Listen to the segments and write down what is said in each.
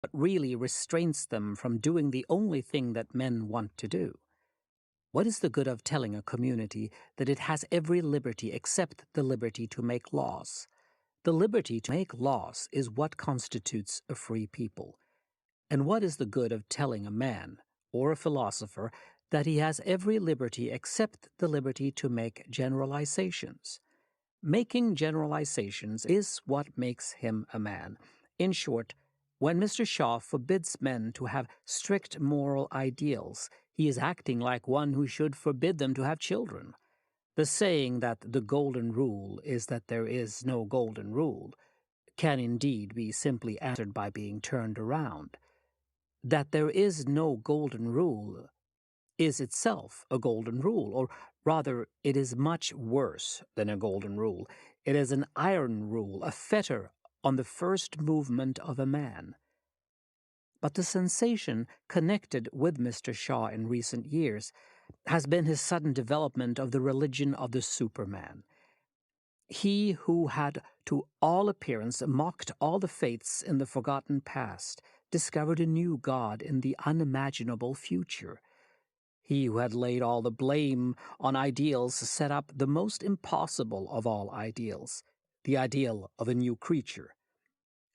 but really restrains them from doing the only thing that men want to do. What is the good of telling a community that it has every liberty except the liberty to make laws? The liberty to make laws is what constitutes a free people. And what is the good of telling a man, or a philosopher, that he has every liberty except the liberty to make generalizations? Making generalizations is what makes him a man. In short, when Mr. Shaw forbids men to have strict moral ideals, he is acting like one who should forbid them to have children. The saying that the golden rule is that there is no golden rule can indeed be simply answered by being turned around. That there is no golden rule is itself a golden rule, or rather, it is much worse than a golden rule. It is an iron rule, a fetter on the first movement of a man. But the sensation connected with Mr. Shaw in recent years has been his sudden development of the religion of the Superman. He who had, to all appearance, mocked all the faiths in the forgotten past, discovered a new God in the unimaginable future. He who had laid all the blame on ideals set up the most impossible of all ideals, the ideal of a new creature.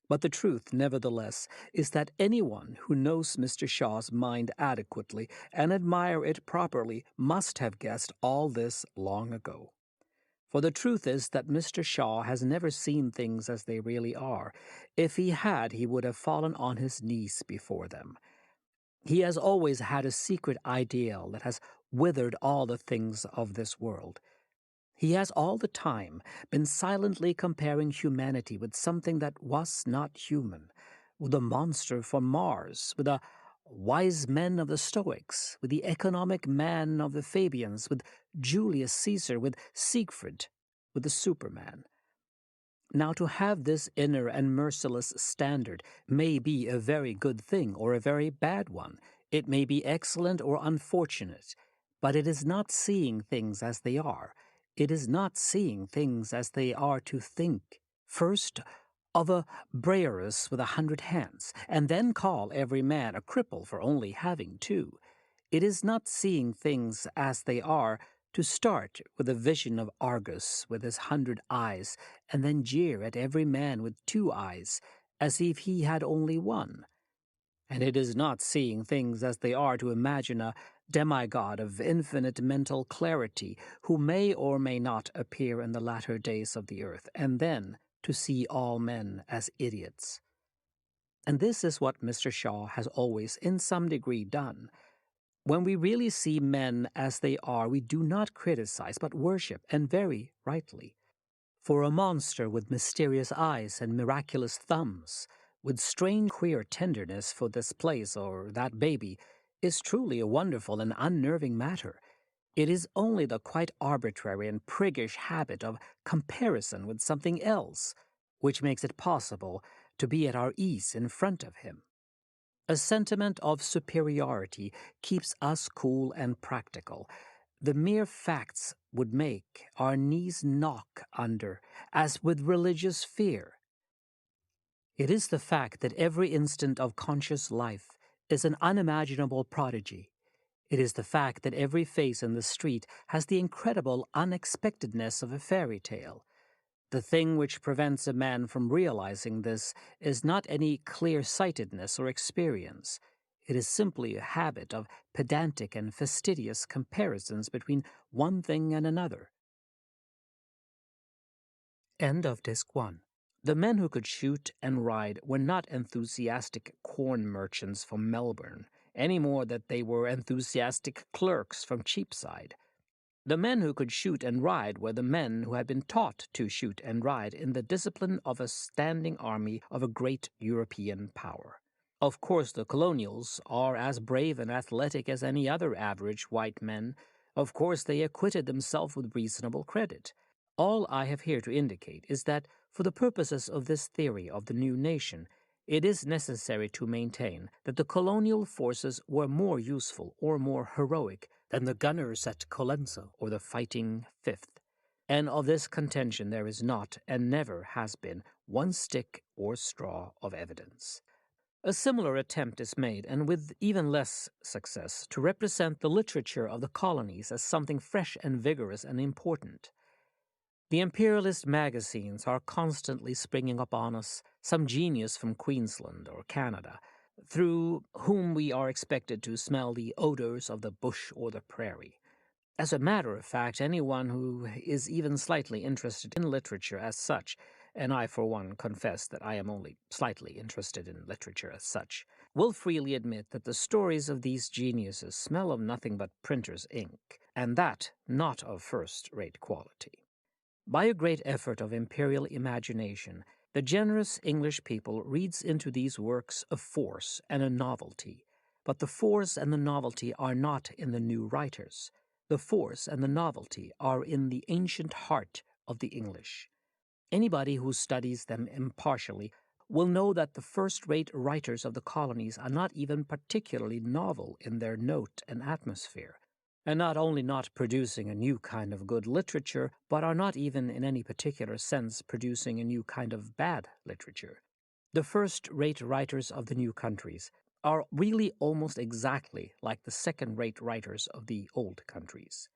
But the truth, nevertheless, is that anyone who knows Mr. Shaw's mind adequately and admire it properly must have guessed all this long ago. For the truth is that Mr. Shaw has never seen things as they really are. If he had, he would have fallen on his knees before them. He has always had a secret ideal that has withered all the things of this world. He has all the time been silently comparing humanity with something that was not human, with a monster from Mars, with the wise men of the Stoics, with the economic man of the Fabians, with Julius Caesar, with Siegfried, with the Superman. Now, to have this inner and merciless standard may be a very good thing or a very bad one. It may be excellent or unfortunate, but it is not seeing things as they are. It is not seeing things as they are to think, first, of a Briareus with 100 hands, and then call every man a cripple for only having 2. It is not seeing things as they are to start with a vision of Argus with his 100 eyes, and then jeer at every man with 2 eyes, as if he had only 1. And it is not seeing things as they are to imagine a demigod of infinite mental clarity, who may or may not appear in the latter days of the earth, and then to see all men as idiots. And this is what Mr. Shaw has always, in some degree, done. When we really see men as they are, we do not criticize, but worship, and very rightly. For a monster with mysterious eyes and miraculous thumbs, with strange queer tenderness for this place or that baby, is truly a wonderful and unnerving matter. It is only the quite arbitrary and priggish habit of comparison with something else which makes it possible to be at our ease in front of him. A sentiment of superiority keeps us cool and practical. The mere facts would make our knees knock under, as with religious fear. It is the fact that every instant of conscious life is an unimaginable prodigy. It is the fact that every face in the street has the incredible unexpectedness of a fairy tale. The thing which prevents a man from realizing this is not any clear-sightedness or experience. It is simply a habit of pedantic and fastidious comparisons between one thing and another. End of Disc 1. The men who could shoot and ride were not enthusiastic corn merchants from Melbourne, any more than they were enthusiastic clerks from Cheapside. The men who could shoot and ride were the men who had been taught to shoot and ride in the discipline of a standing army of a great European power. Of course, the colonials are as brave and athletic as any other average white men. Of course, they acquitted themselves with reasonable credit. All I have here to indicate is that, for the purposes of this theory of the new nation, it is necessary to maintain that the colonial forces were more useful or more heroic than the gunners at Colenso or the fighting Fifth. And of this contention there is not, and never has been, one stick or straw of evidence. A similar attempt is made, and with even less success, to represent the literature of the colonies as something fresh and vigorous and important. The imperialist magazines are constantly springing up on us, some genius from Queensland or Canada, through whom we are expected to smell the odors of the bush or the prairie. As a matter of fact, anyone who is even slightly interested in literature as such, and I for one confess that I am only slightly interested in literature as such, will freely admit that the stories of these geniuses smell of nothing but printer's ink, and that not of first-rate quality. By a great effort of imperial imagination, the generous English people reads into these works a force and a novelty, but the force and the novelty are not in the new writers. The force and the novelty are in the ancient heart of the English. Anybody who studies them impartially will know that the first-rate writers of the colonies are not even particularly novel in their note and atmosphere, and not only not producing a new kind of good literature, but are not even in any particular sense producing a new kind of bad literature. The first-rate writers of the new countries are really almost exactly like the second-rate writers of the old countries.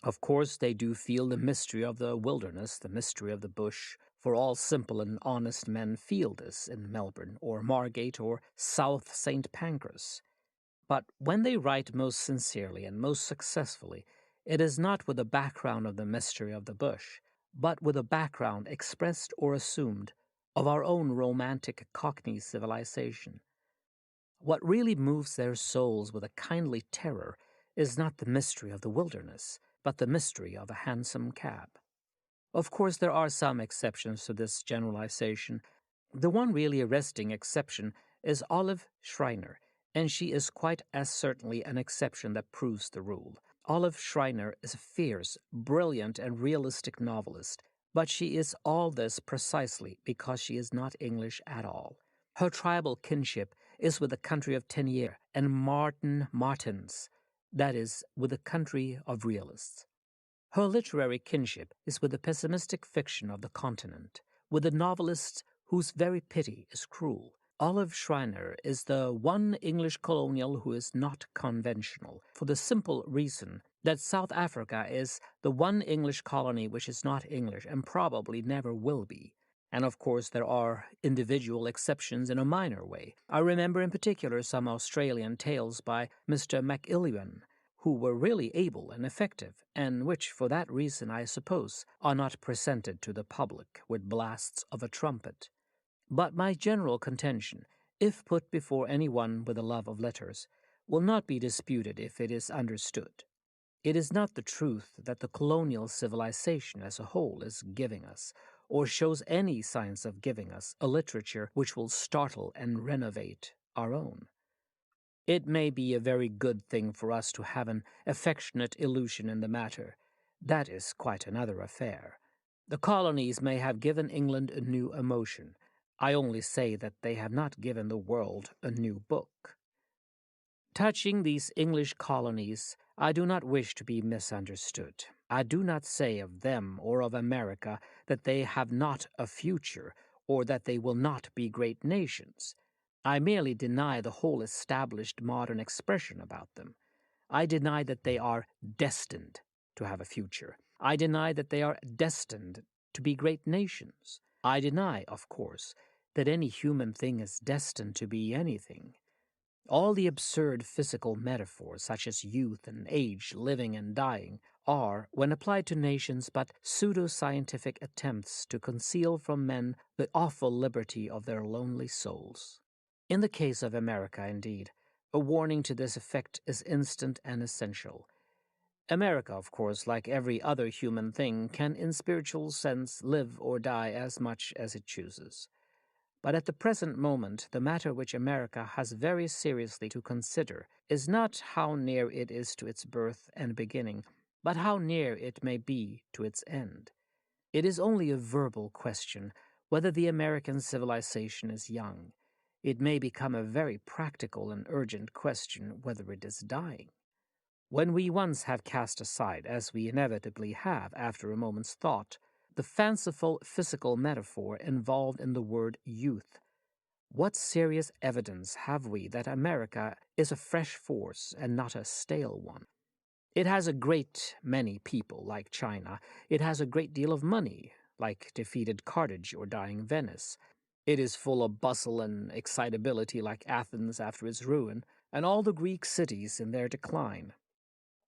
Of course, they do feel the mystery of the wilderness, the mystery of the bush, for all simple and honest men feel this in Melbourne or Margate or South St. Pancras. But when they write most sincerely and most successfully, it is not with a background of the mystery of the bush, but with a background expressed or assumed of our own romantic Cockney civilization. What really moves their souls with a kindly terror is not the mystery of the wilderness, but the mystery of a hansom cab. Of course, there are some exceptions to this generalization. The one really arresting exception is Olive Schreiner, and she is quite as certainly an exception that proves the rule. Olive Schreiner is a fierce, brilliant, and realistic novelist, but she is all this precisely because she is not English at all. Her tribal kinship is with the country of Teniers and Martin Martins, that is, with the country of realists. Her literary kinship is with the pessimistic fiction of the continent, with the novelists whose very pity is cruel. Olive Schreiner is the one English colonial who is not conventional, for the simple reason that South Africa is the one English colony which is not English and probably never will be. And of course there are individual exceptions in a minor way. I remember in particular some Australian tales by Mr. MacIlluin, who were really able and effective, and which, for that reason, I suppose, are not presented to the public with blasts of a trumpet. But my general contention, if put before anyone with a love of letters, will not be disputed if it is understood. It is not the truth that the colonial civilization as a whole is giving us, or shows any signs of giving us, a literature which will startle and renovate our own. It may be a very good thing for us to have an affectionate illusion in the matter. That is quite another affair. The colonies may have given England a new emotion. I only say that they have not given the world a new book. Touching these English colonies, I do not wish to be misunderstood. I do not say of them or of America that they have not a future, or that they will not be great nations. I merely deny the whole established modern expression about them. I deny that they are destined to have a future. I deny that they are destined to be great nations. I deny, of course, that any human thing is destined to be anything. All the absurd physical metaphors, such as youth and age, living and dying, are, when applied to nations, but pseudo-scientific attempts to conceal from men the awful liberty of their lonely souls. In the case of America, indeed, a warning to this effect is instant and essential. America, of course, like every other human thing, can in spiritual sense live or die as much as it chooses. But at the present moment, the matter which America has very seriously to consider is not how near it is to its birth and beginning, but how near it may be to its end. It is only a verbal question whether the American civilization is young. It may become a very practical and urgent question whether it is dying. When we once have cast aside, as we inevitably have after a moment's thought, the fanciful physical metaphor involved in the word youth, What serious evidence have we that America is a fresh force and not a stale one? It has a great many people, like China. It has a great deal of money, like defeated Carthage or dying Venice. It is full of bustle and excitability, like Athens after its ruin, and all the Greek cities in their decline.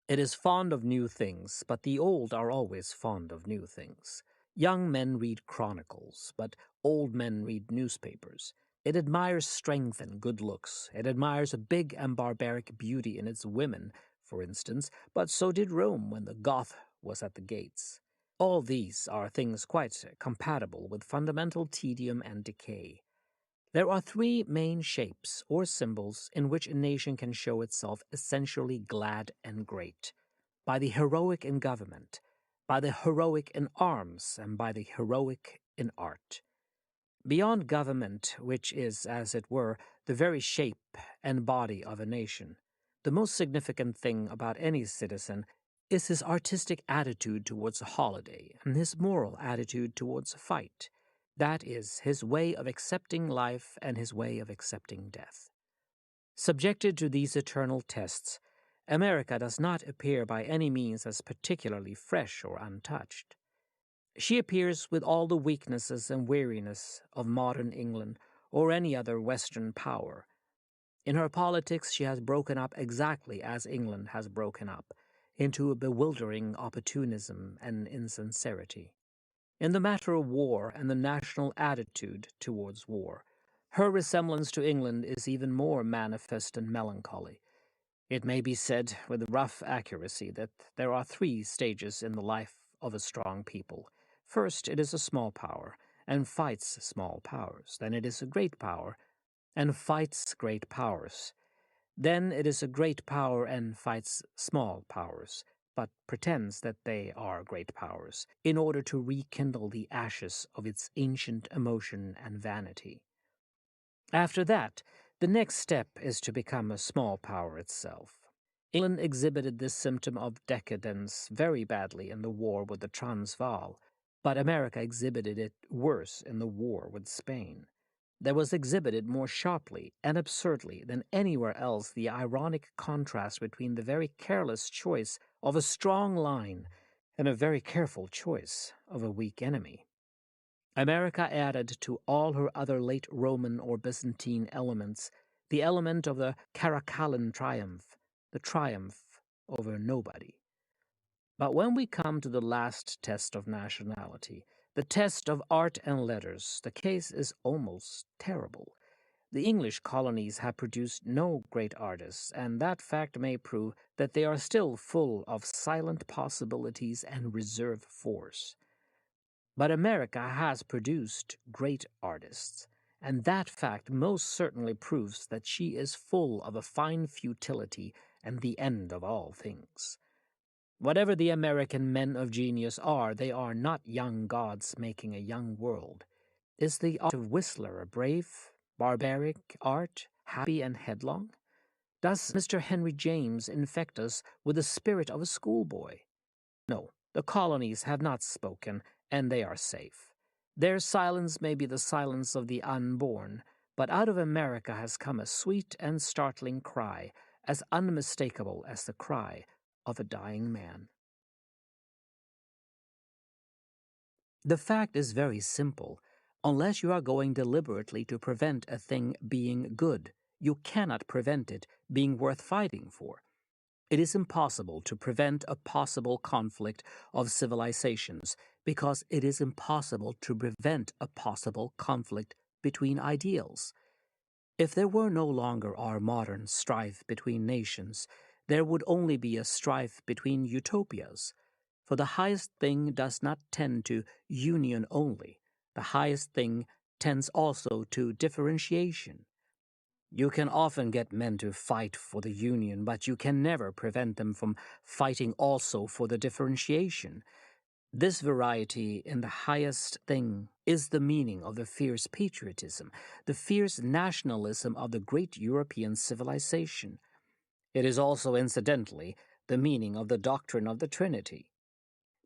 It is fond of new things, but the old are always fond of new things. Young men read chronicles, but old men read newspapers. It admires strength and good looks. It admires a big and barbaric beauty in its women, for instance, but so did Rome when the Goth was at the gates. All these are things quite compatible with fundamental tedium and decay. There are three main shapes or symbols in which a nation can show itself essentially glad and great: by the heroic in government, by the heroic in arms, and by the heroic in art. Beyond government, which is, as it were, the very shape and body of a nation, the most significant thing about any citizen is his artistic attitude towards a holiday and his moral attitude towards a fight. That is, his way of accepting life and his way of accepting death. Subjected to these eternal tests, America does not appear by any means as particularly fresh or untouched. She appears with all the weaknesses and weariness of modern England or any other Western power. In her politics she has broken up exactly as England has broken up, into a bewildering opportunism and insincerity. In the matter of war and the national attitude towards war, her resemblance to England is even more manifest and melancholy. It may be said with rough accuracy that there are three stages in the life of a strong people. First, it is a small power, and fights small powers. Then it is a great power, and fights great powers. Then it is a great power and fights small powers, but pretends that they are great powers, in order to rekindle the ashes of its ancient emotion and vanity. After that, the next step is to become a small power itself. England exhibited this symptom of decadence very badly in the war with the Transvaal, but America exhibited it worse in the war with Spain. There was exhibited more sharply and absurdly than anywhere else the ironic contrast between the very careless choice of a strong line and a very careful choice of a weak enemy. America added to all her other late Roman or Byzantine elements the element of the Caracallahan triumph, the triumph over nobody. But when we come to the last test of nationality, the test of art and letters, the case is almost terrible. The English colonies have produced no great artists, and that fact may prove that they are still full of silent possibilities and reserve force. But America has produced great artists, and that fact most certainly proves that she is full of a fine futility and the end of all things. Whatever the American men of genius are, they are not young gods making a young world. Is the art of Whistler a brave, barbaric art, happy and headlong? Does Mr. Henry James infect us with the spirit of a schoolboy? No, the colonies have not spoken, and they are safe. Their silence may be the silence of the unborn, but out of America has come a sweet and startling cry, as unmistakable as the cry of a dying man. The fact is very simple. Unless you are going deliberately to prevent a thing being good, you cannot prevent it being worth fighting for. It is impossible to prevent a possible conflict of civilizations because it is impossible to prevent a possible conflict between ideals. If there were no longer our modern strife between nations, there would only be a strife between utopias. For the highest thing does not tend to union only. The highest thing tends also to differentiation. You can often get men to fight for the union, but you can never prevent them from fighting also for the differentiation. This variety in the highest thing is the meaning of the fierce patriotism, the fierce nationalism of the great European civilization. It is also, incidentally, the meaning of the doctrine of the Trinity.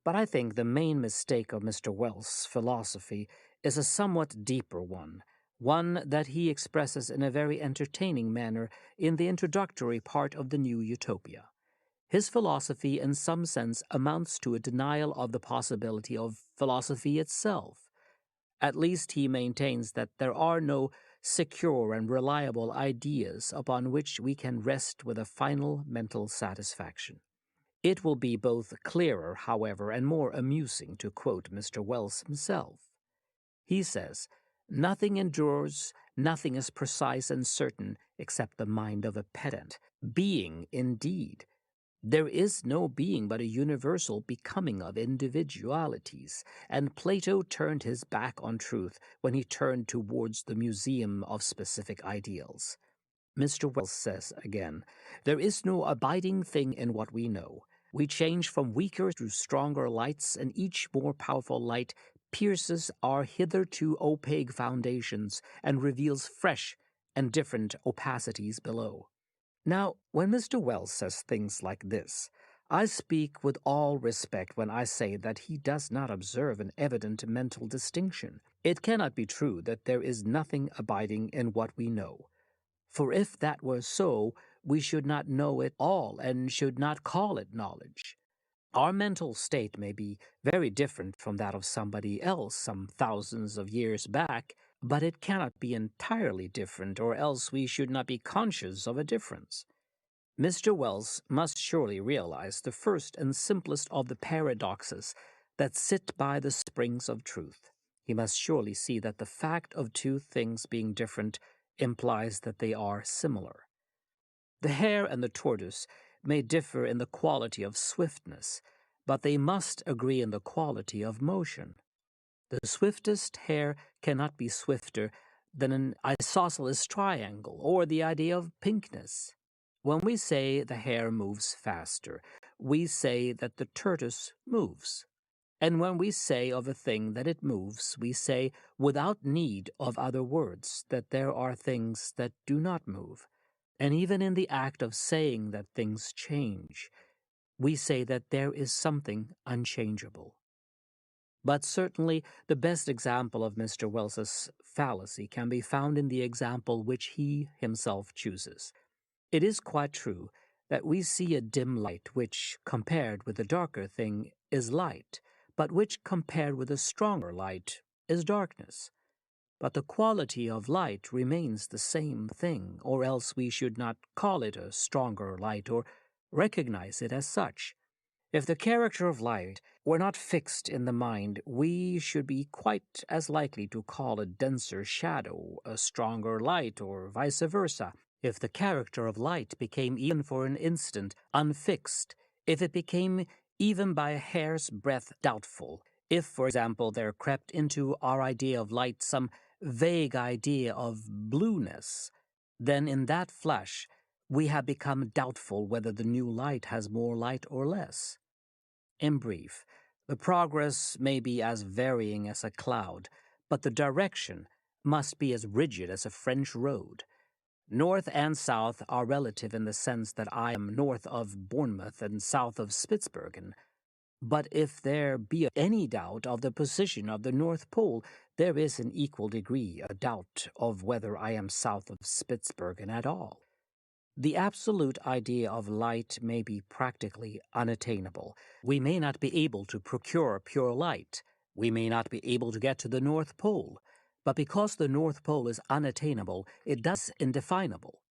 But I think the main mistake of Mr. Wells's philosophy is a somewhat deeper one, one that he expresses in a very entertaining manner in the introductory part of the New Utopia. His philosophy, in some sense, amounts to a denial of the possibility of philosophy itself. At least he maintains that there are no secure and reliable ideas upon which we can rest with a final mental satisfaction. It will be both clearer, however, and more amusing to quote Mr. Wells himself. He says, "Nothing endures, nothing is precise and certain except the mind of a pedant. Being, indeed. There is no being but a universal becoming of individualities, and Plato turned his back on truth when he turned towards the museum of specific ideals." Mr. Wells says again, "There is no abiding thing in what we know. We change from weaker to stronger lights, and each more powerful light pierces our hitherto opaque foundations and reveals fresh and different opacities below." Now, when Mr. Wells says things like this, I speak with all respect when I say that he does not observe an evident mental distinction. It cannot be true that there is nothing abiding in what we know. For if that were so, we should not know it all and should not call it knowledge. Our mental state may be very different from that of somebody else some thousands of years back, but it cannot be entirely different, or else we should not be conscious of a difference. Mr. Wells must surely realize the first and simplest of the paradoxes that sit by the springs of truth. He must surely see that the fact of two things being different implies that they are similar. The hare and the tortoise may differ in the quality of swiftness, but they must agree in the quality of motion. The swiftest hare cannot be swifter than an isosceles triangle or the idea of pinkness. When we say the hare moves faster, we say that the tortoise moves. And when we say of a thing that it moves, we say, without need of other words, that there are things that do not move. And even in the act of saying that things change, we say that there is something unchangeable. But certainly the best example of Mr. Wells's fallacy can be found in the example which he himself chooses. It is quite true that we see a dim light which, compared with a darker thing, is light, but which, compared with a stronger light, is darkness. But the quality of light remains the same thing, or else we should not call it a stronger light or recognize it as such. If the character of light were not fixed in the mind, we should be quite as likely to call a denser shadow a stronger light, or vice versa. If the character of light became even for an instant unfixed, if it became even by a hair's breadth doubtful, if, for example, there crept into our idea of light some vague idea of blueness, then in that flash we have become doubtful whether the new light has more light or less. In brief, the progress may be as varying as a cloud, but the direction must be as rigid as a French road. North and south are relative in the sense that I am north of Bournemouth and south of Spitzbergen. But if there be any doubt of the position of the North Pole, there is in equal degree a doubt of whether I am south of Spitzbergen at all. The absolute idea of light may be practically unattainable. We may not be able to procure pure light. We may not be able to get to the North Pole. But because the North Pole is unattainable, it does indefinable.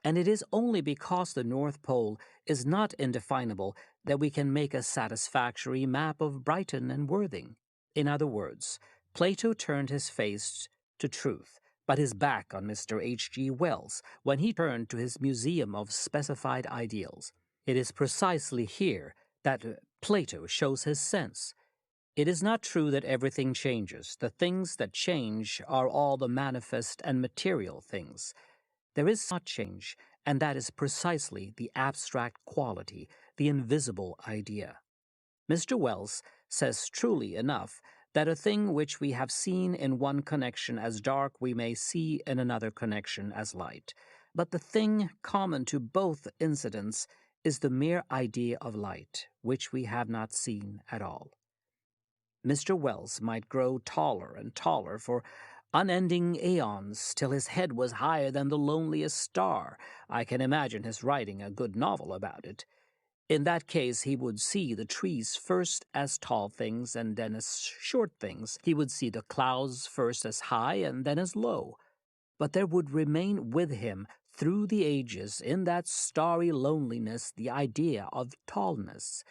And it is only because the North Pole is not indefinable that we can make a satisfactory map of Brighton and Worthing. In other words, Plato turned his face to truth, but his back on Mr. H.G. Wells when he turned to his museum of specified ideals. It is precisely here that Plato shows his sense. It is not true that everything changes. The things that change are all the manifest and material things. There is not change, and that is precisely the abstract quality, the invisible idea. Mr. Wells says truly enough that a thing which we have seen in one connection as dark we may see in another connection as light. But the thing common to both incidents is the mere idea of light, which we have not seen at all. Mr. Wells might grow taller and taller, for unending aeons, till his head was higher than the loneliest star. I can imagine his writing a good novel about it. In that case, he would see the trees first as tall things and then as short things. He would see the clouds first as high and then as low. But there would remain with him through the ages, in that starry loneliness, the idea of tallness.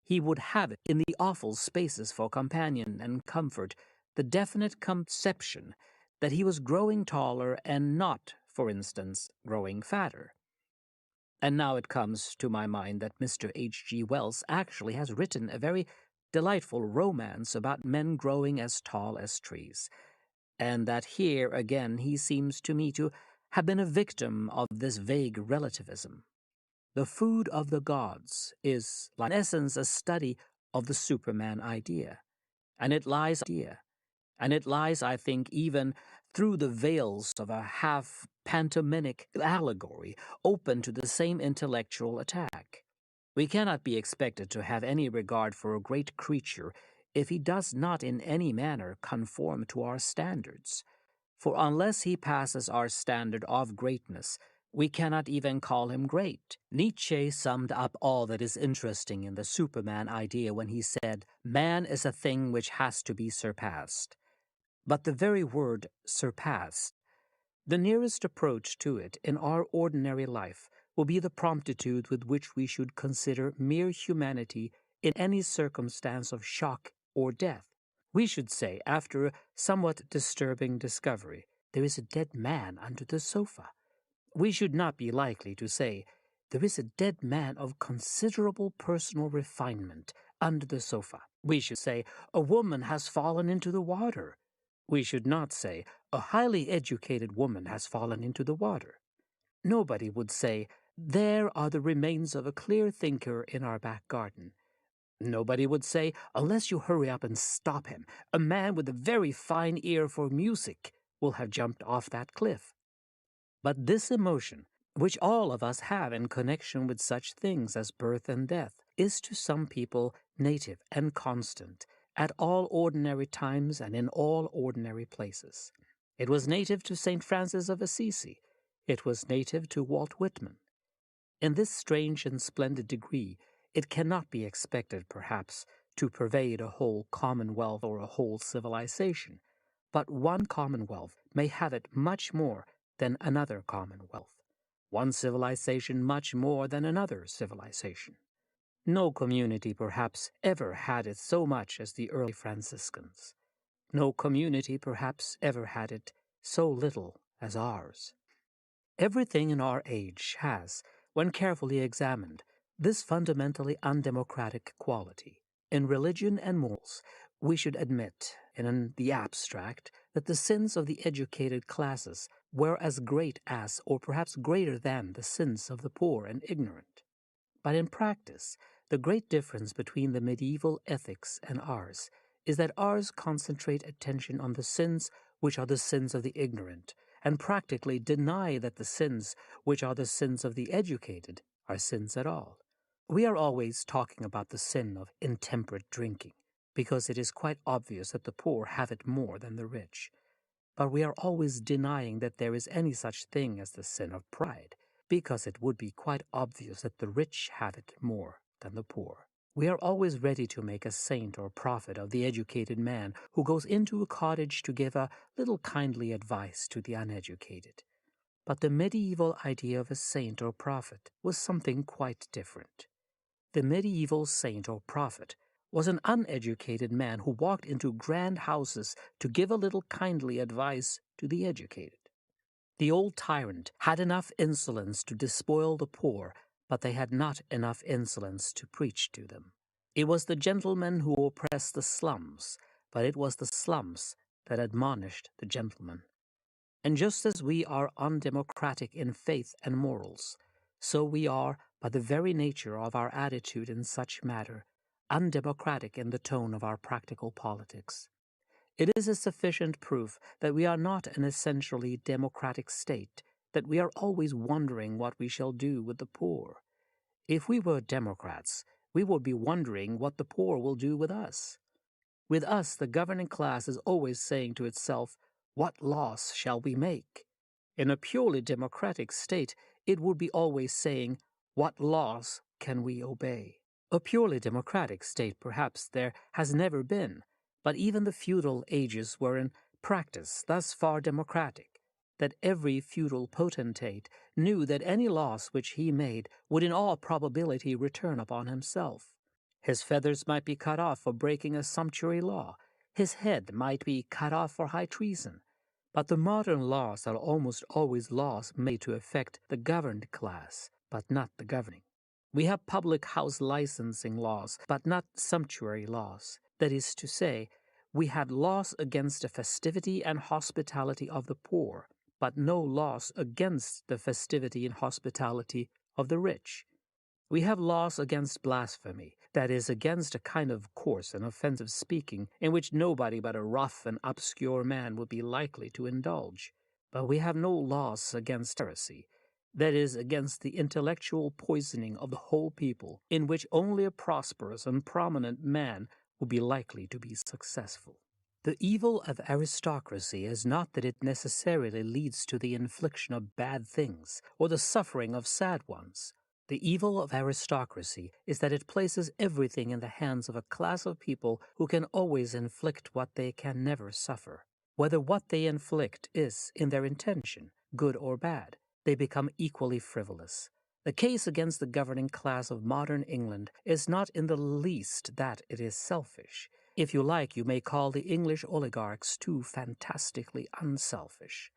He would have it in the awful spaces for companion and comfort, the definite conception that he was growing taller and not, for instance, growing fatter. And now it comes to my mind that Mr. H.G. Wells actually has written a very delightful romance about men growing as tall as trees, and that here again he seems to me to have been a victim of this vague relativism. The Food of the Gods is, in essence, a study of the Superman idea, and it lies, I think, even through the veils of a half pantomimic allegory open to the same intellectual attack. We cannot be expected to have any regard for a great creature if he does not in any manner conform to our standards. For unless he passes our standard of greatness, we cannot even call him great. Nietzsche summed up all that is interesting in the Superman idea when he said, "Man is a thing which has to be surpassed." But the very word surpassed, the nearest approach to it in our ordinary life, will be the promptitude with which we should consider mere humanity in any circumstance of shock or death. We should say, after a somewhat disturbing discovery, "There is a dead man under the sofa." We should not be likely to say, "There is a dead man of considerable personal refinement under the sofa." We should say, "A woman has fallen into the water." We should not say, "A highly educated woman has fallen into the water." Nobody would say, "There are the remains of a clear thinker in our back garden." Nobody would say, unless you hurry up and stop him, "A man with a very fine ear for music will have jumped off that cliff." But this emotion, which all of us have in connection with such things as birth and death, is to some people native and constant at all ordinary times and in all ordinary places. It was native to St. Francis of Assisi. It was native to Walt Whitman. In this strange and splendid degree, it cannot be expected, perhaps, to pervade a whole commonwealth or a whole civilization, but one commonwealth may have it much more than another commonwealth, one civilization much more than another civilization. No community, perhaps, ever had it so much as the early Franciscans. No community, perhaps, ever had it so little as ours. Everything in our age has, when carefully examined, this fundamentally undemocratic quality. In religion and morals, we should admit, in the abstract, that the sins of the educated classes were as great as, or perhaps greater than, the sins of the poor and ignorant. But in practice, the great difference between the medieval ethics and ours is that ours concentrate attention on the sins which are the sins of the ignorant, and practically deny that the sins which are the sins of the educated are sins at all. We are always talking about the sin of intemperate drinking, because it is quite obvious that the poor have it more than the rich. But we are always denying that there is any such thing as the sin of pride, because it would be quite obvious that the rich have it more than the poor. We are always ready to make a saint or prophet of the educated man who goes into a cottage to give a little kindly advice to the uneducated. But the medieval idea of a saint or prophet was something quite different. The medieval saint or prophet was an uneducated man who walked into grand houses to give a little kindly advice to the educated. The old tyrant had enough insolence to despoil the poor, but they had not enough insolence to preach to them. It was the gentleman who oppressed the slums, but it was the slums that admonished the gentleman. And just as we are undemocratic in faith and morals, so we are, by the very nature of our attitude in such matter, undemocratic in the tone of our practical politics. It is a sufficient proof that we are not an essentially democratic state, that we are always wondering what we shall do with the poor. If we were democrats, we would be wondering what the poor will do with us. With us, the governing class is always saying to itself, what laws shall we make? In a purely democratic state, it would be always saying, what laws can we obey? A purely democratic state, perhaps, there has never been, but even the feudal ages were in practice thus far democratic, that every feudal potentate knew that any laws which he made would in all probability return upon himself. His feathers might be cut off for breaking a sumptuary law, his head might be cut off for high treason, but the modern laws are almost always laws made to affect the governed class, but not the governing. We have public house licensing laws, but not sumptuary laws. That is to say, we have laws against the festivity and hospitality of the poor, but no laws against the festivity and hospitality of the rich. We have laws against blasphemy, that is, against a kind of coarse and offensive speaking in which nobody but a rough and obscure man would be likely to indulge. But we have no laws against heresy, that is, against the intellectual poisoning of the whole people, in which only a prosperous and prominent man would be likely to be successful. The evil of aristocracy is not that it necessarily leads to the infliction of bad things or the suffering of sad ones. The evil of aristocracy is that it places everything in the hands of a class of people who can always inflict what they can never suffer. Whether what they inflict is, in their intention, good or bad, they become equally frivolous. The case against the governing class of modern England is not in the least that it is selfish. If you like, you may call the English oligarchs too fantastically unselfish.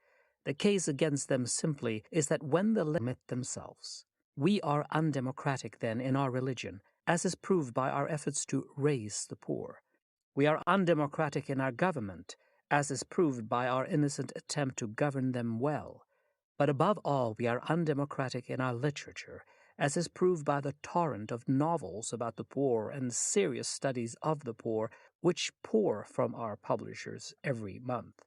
The case against them simply is that when they limit themselves, we are undemocratic then in our religion, as is proved by our efforts to raise the poor. We are undemocratic in our government, as is proved by our innocent attempt to govern them well. But above all, we are undemocratic in our literature, as is proved by the torrent of novels about the poor and serious studies of the poor which pour from our publishers every month.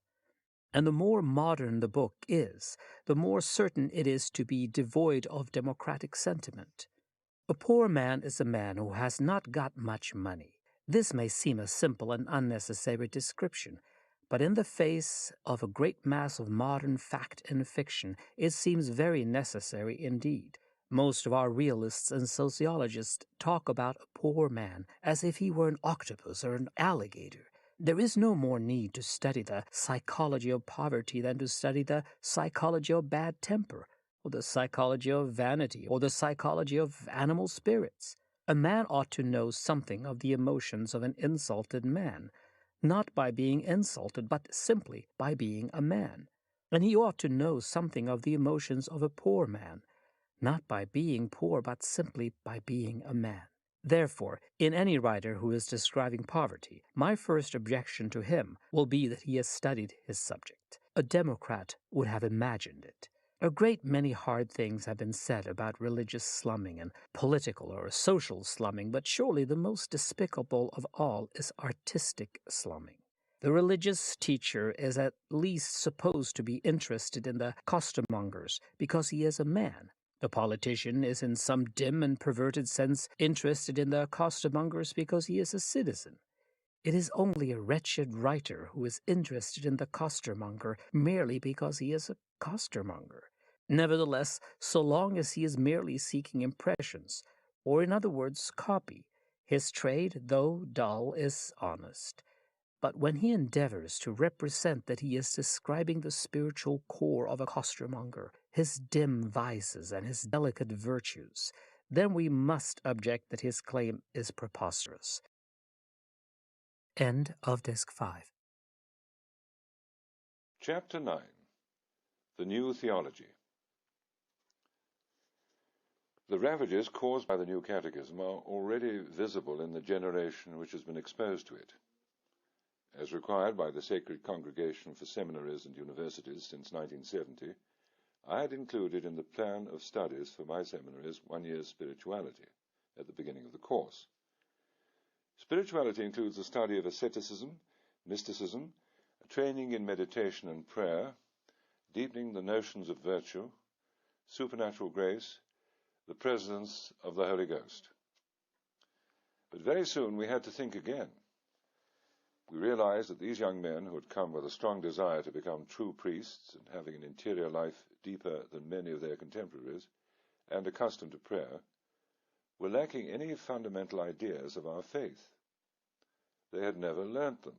And the more modern the book is, the more certain it is to be devoid of democratic sentiment. A poor man is a man who has not got much money. This may seem a simple and unnecessary description, but in the face of a great mass of modern fact and fiction, it seems very necessary indeed. Most of our realists and sociologists talk about a poor man as if he were an octopus or an alligator. There is no more need to study the psychology of poverty than to study the psychology of bad temper, or the psychology of vanity, or the psychology of animal spirits. A man ought to know something of the emotions of an insulted man, not by being insulted, but simply by being a man. And he ought to know something of the emotions of a poor man, not by being poor, but simply by being a man. Therefore, in any writer who is describing poverty, my first objection to him will be that he has studied his subject. A democrat would have imagined it. A great many hard things have been said about religious slumming and political or social slumming, but surely the most despicable of all is artistic slumming. The religious teacher is at least supposed to be interested in the costermongers because he is a man. The politician is in some dim and perverted sense interested in the costermongers because he is a citizen. It is only a wretched writer who is interested in the costermonger merely because he is a costermonger. Nevertheless, so long as he is merely seeking impressions, or in other words, copy, his trade, though dull, is honest. But when he endeavors to represent that he is describing the spiritual core of a costermonger, his dim vices and his delicate virtues, then we must object that his claim is preposterous. End of Disc 5. Chapter 9. The New Theology. The ravages caused by the New Catechism are already visible in the generation which has been exposed to it. As required by the Sacred Congregation for Seminaries and Universities since 1970, I had included in the plan of studies for my seminaries 1 year's spirituality at the beginning of the course. Spirituality includes the study of asceticism, mysticism, a training in meditation and prayer, deepening the notions of virtue, supernatural grace, the presence of the Holy Ghost. But very soon we had to think again. We realized that these young men, who had come with a strong desire to become true priests and having an interior life deeper than many of their contemporaries, and accustomed to prayer, were lacking any fundamental ideas of our faith. They had never learnt them.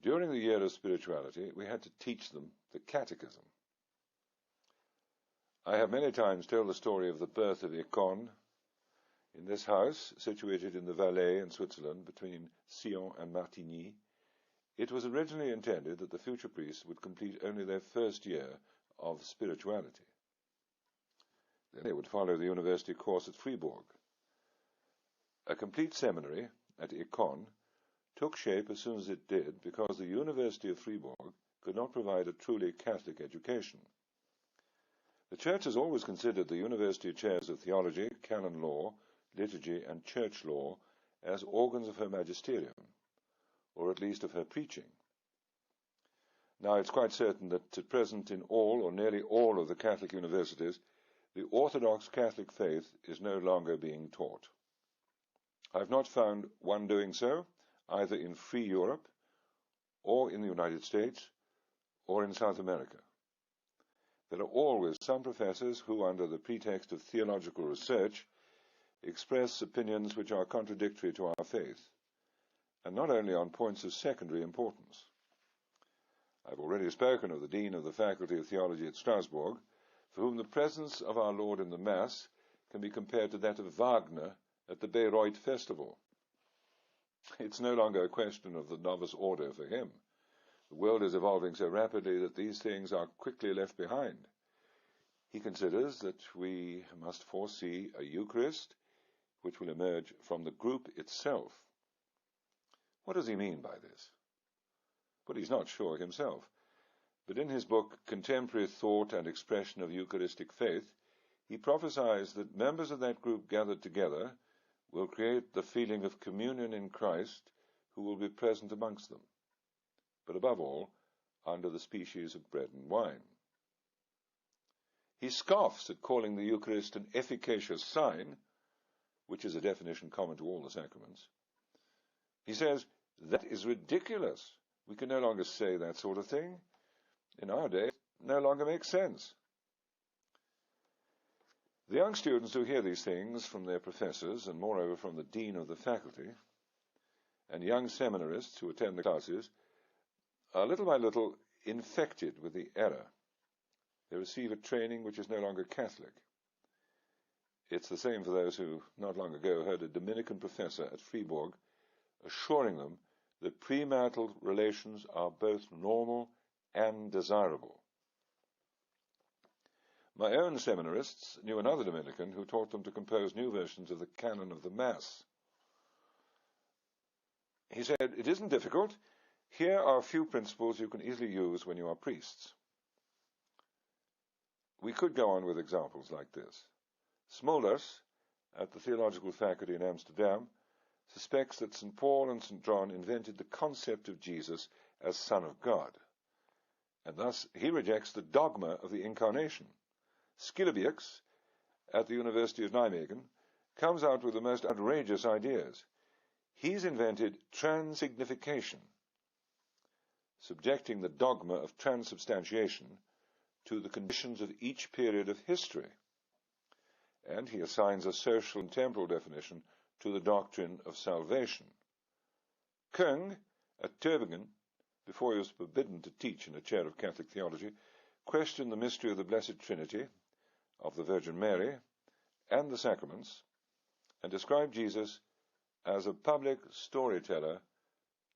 During the year of spirituality, we had to teach them the catechism. I have many times told the story of the birth of Econ. In this house, situated in the Valais in Switzerland, between Sion and Martigny, it was originally intended that the future priests would complete only their first year of spirituality. Then they would follow the university course at Fribourg. A complete seminary at Econ took shape as soon as it did because the University of Fribourg could not provide a truly Catholic education. The Church has always considered the university chairs of theology, canon law, liturgy, and church law as organs of her magisterium, or at least of her preaching. Now, it's quite certain that at present in all or nearly all of the Catholic universities, the Orthodox Catholic faith is no longer being taught. I have not found one doing so, either in free Europe, or in the United States, or in South America. There are always some professors who, under the pretext of theological research, express opinions which are contradictory to our faith, and not only on points of secondary importance. I have already spoken of the Dean of the Faculty of Theology at Strasbourg, for whom the presence of our Lord in the Mass can be compared to that of Wagner at the Bayreuth Festival. It's no longer a question of the novice order for him. The world is evolving so rapidly that these things are quickly left behind. He considers that we must foresee a Eucharist which will emerge from the group itself. What does he mean by this? But he's not sure himself. But in his book, Contemporary Thought and Expression of Eucharistic Faith, he prophesies that members of that group gathered together will create the feeling of communion in Christ who will be present amongst them, but above all, under the species of bread and wine. He scoffs at calling the Eucharist an efficacious sign, which is a definition common to all the sacraments. He says, that is ridiculous. We can no longer say that sort of thing. In our day, it no longer makes sense. The young students who hear these things from their professors, and moreover from the dean of the faculty, and young seminarists who attend the classes, are little by little infected with the error. They receive a training which is no longer Catholic. It's the same for those who, not long ago, heard a Dominican professor at Fribourg assuring them that premarital relations are both normal and desirable. My own seminarists knew another Dominican who taught them to compose new versions of the canon of the Mass. He said, it isn't difficult. Here are a few principles you can easily use when you are priests. We could go on with examples like this. Smulders, at the Theological Faculty in Amsterdam, suspects that St. Paul and St. John invented the concept of Jesus as Son of God, and thus he rejects the dogma of the Incarnation. Schillebeeckx, at the University of Nijmegen, comes out with the most outrageous ideas. He's invented transsignification, subjecting the dogma of transubstantiation to the conditions of each period of history, and he assigns a social and temporal definition to the doctrine of salvation. Küng, at Tübingen, before he was forbidden to teach in a chair of Catholic theology, questioned the mystery of the Blessed Trinity, of the Virgin Mary, and the sacraments, and described Jesus as a public storyteller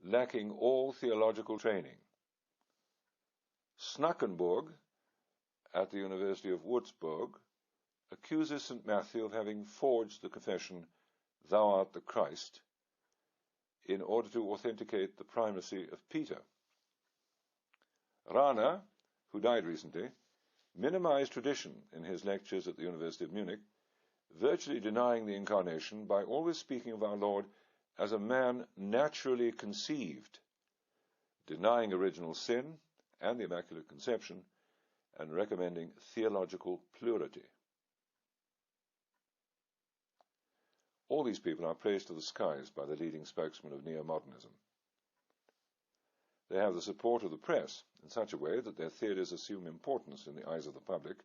lacking all theological training. Snackenburg, at the University of Würzburg, accuses St. Matthew of having forged the confession, Thou art the Christ, in order to authenticate the primacy of Peter. Rahner, who died recently, minimized tradition in his lectures at the University of Munich, virtually denying the Incarnation by always speaking of our Lord as a man naturally conceived, denying original sin and the Immaculate Conception, and recommending theological plurality. All these people are praised to the skies by the leading spokesman of neo-modernism. They have the support of the press in such a way that their theories assume importance in the eyes of the public,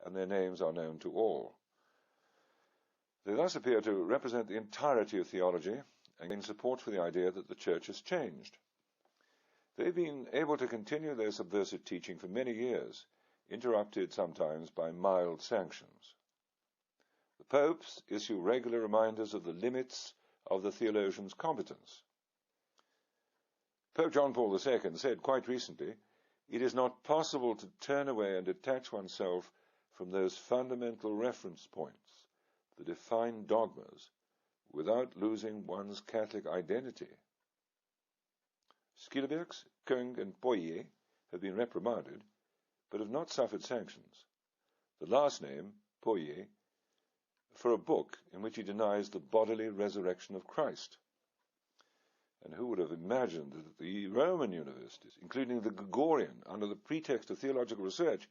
and their names are known to all. They thus appear to represent the entirety of theology and gain support for the idea that the Church has changed. They've been able to continue their subversive teaching for many years, interrupted sometimes by mild sanctions. The popes issue regular reminders of the limits of the theologian's competence. Pope John Paul II said quite recently, "It is not possible to turn away and detach oneself from those fundamental reference points, the defined dogmas, without losing one's Catholic identity." Schillebergs, Kung, and Poirier have been reprimanded, but have not suffered sanctions. The last name, Poirier, for a book in which he denies the bodily resurrection of Christ. And who would have imagined that the Roman universities, including the Gregorian, under the pretext of theological research,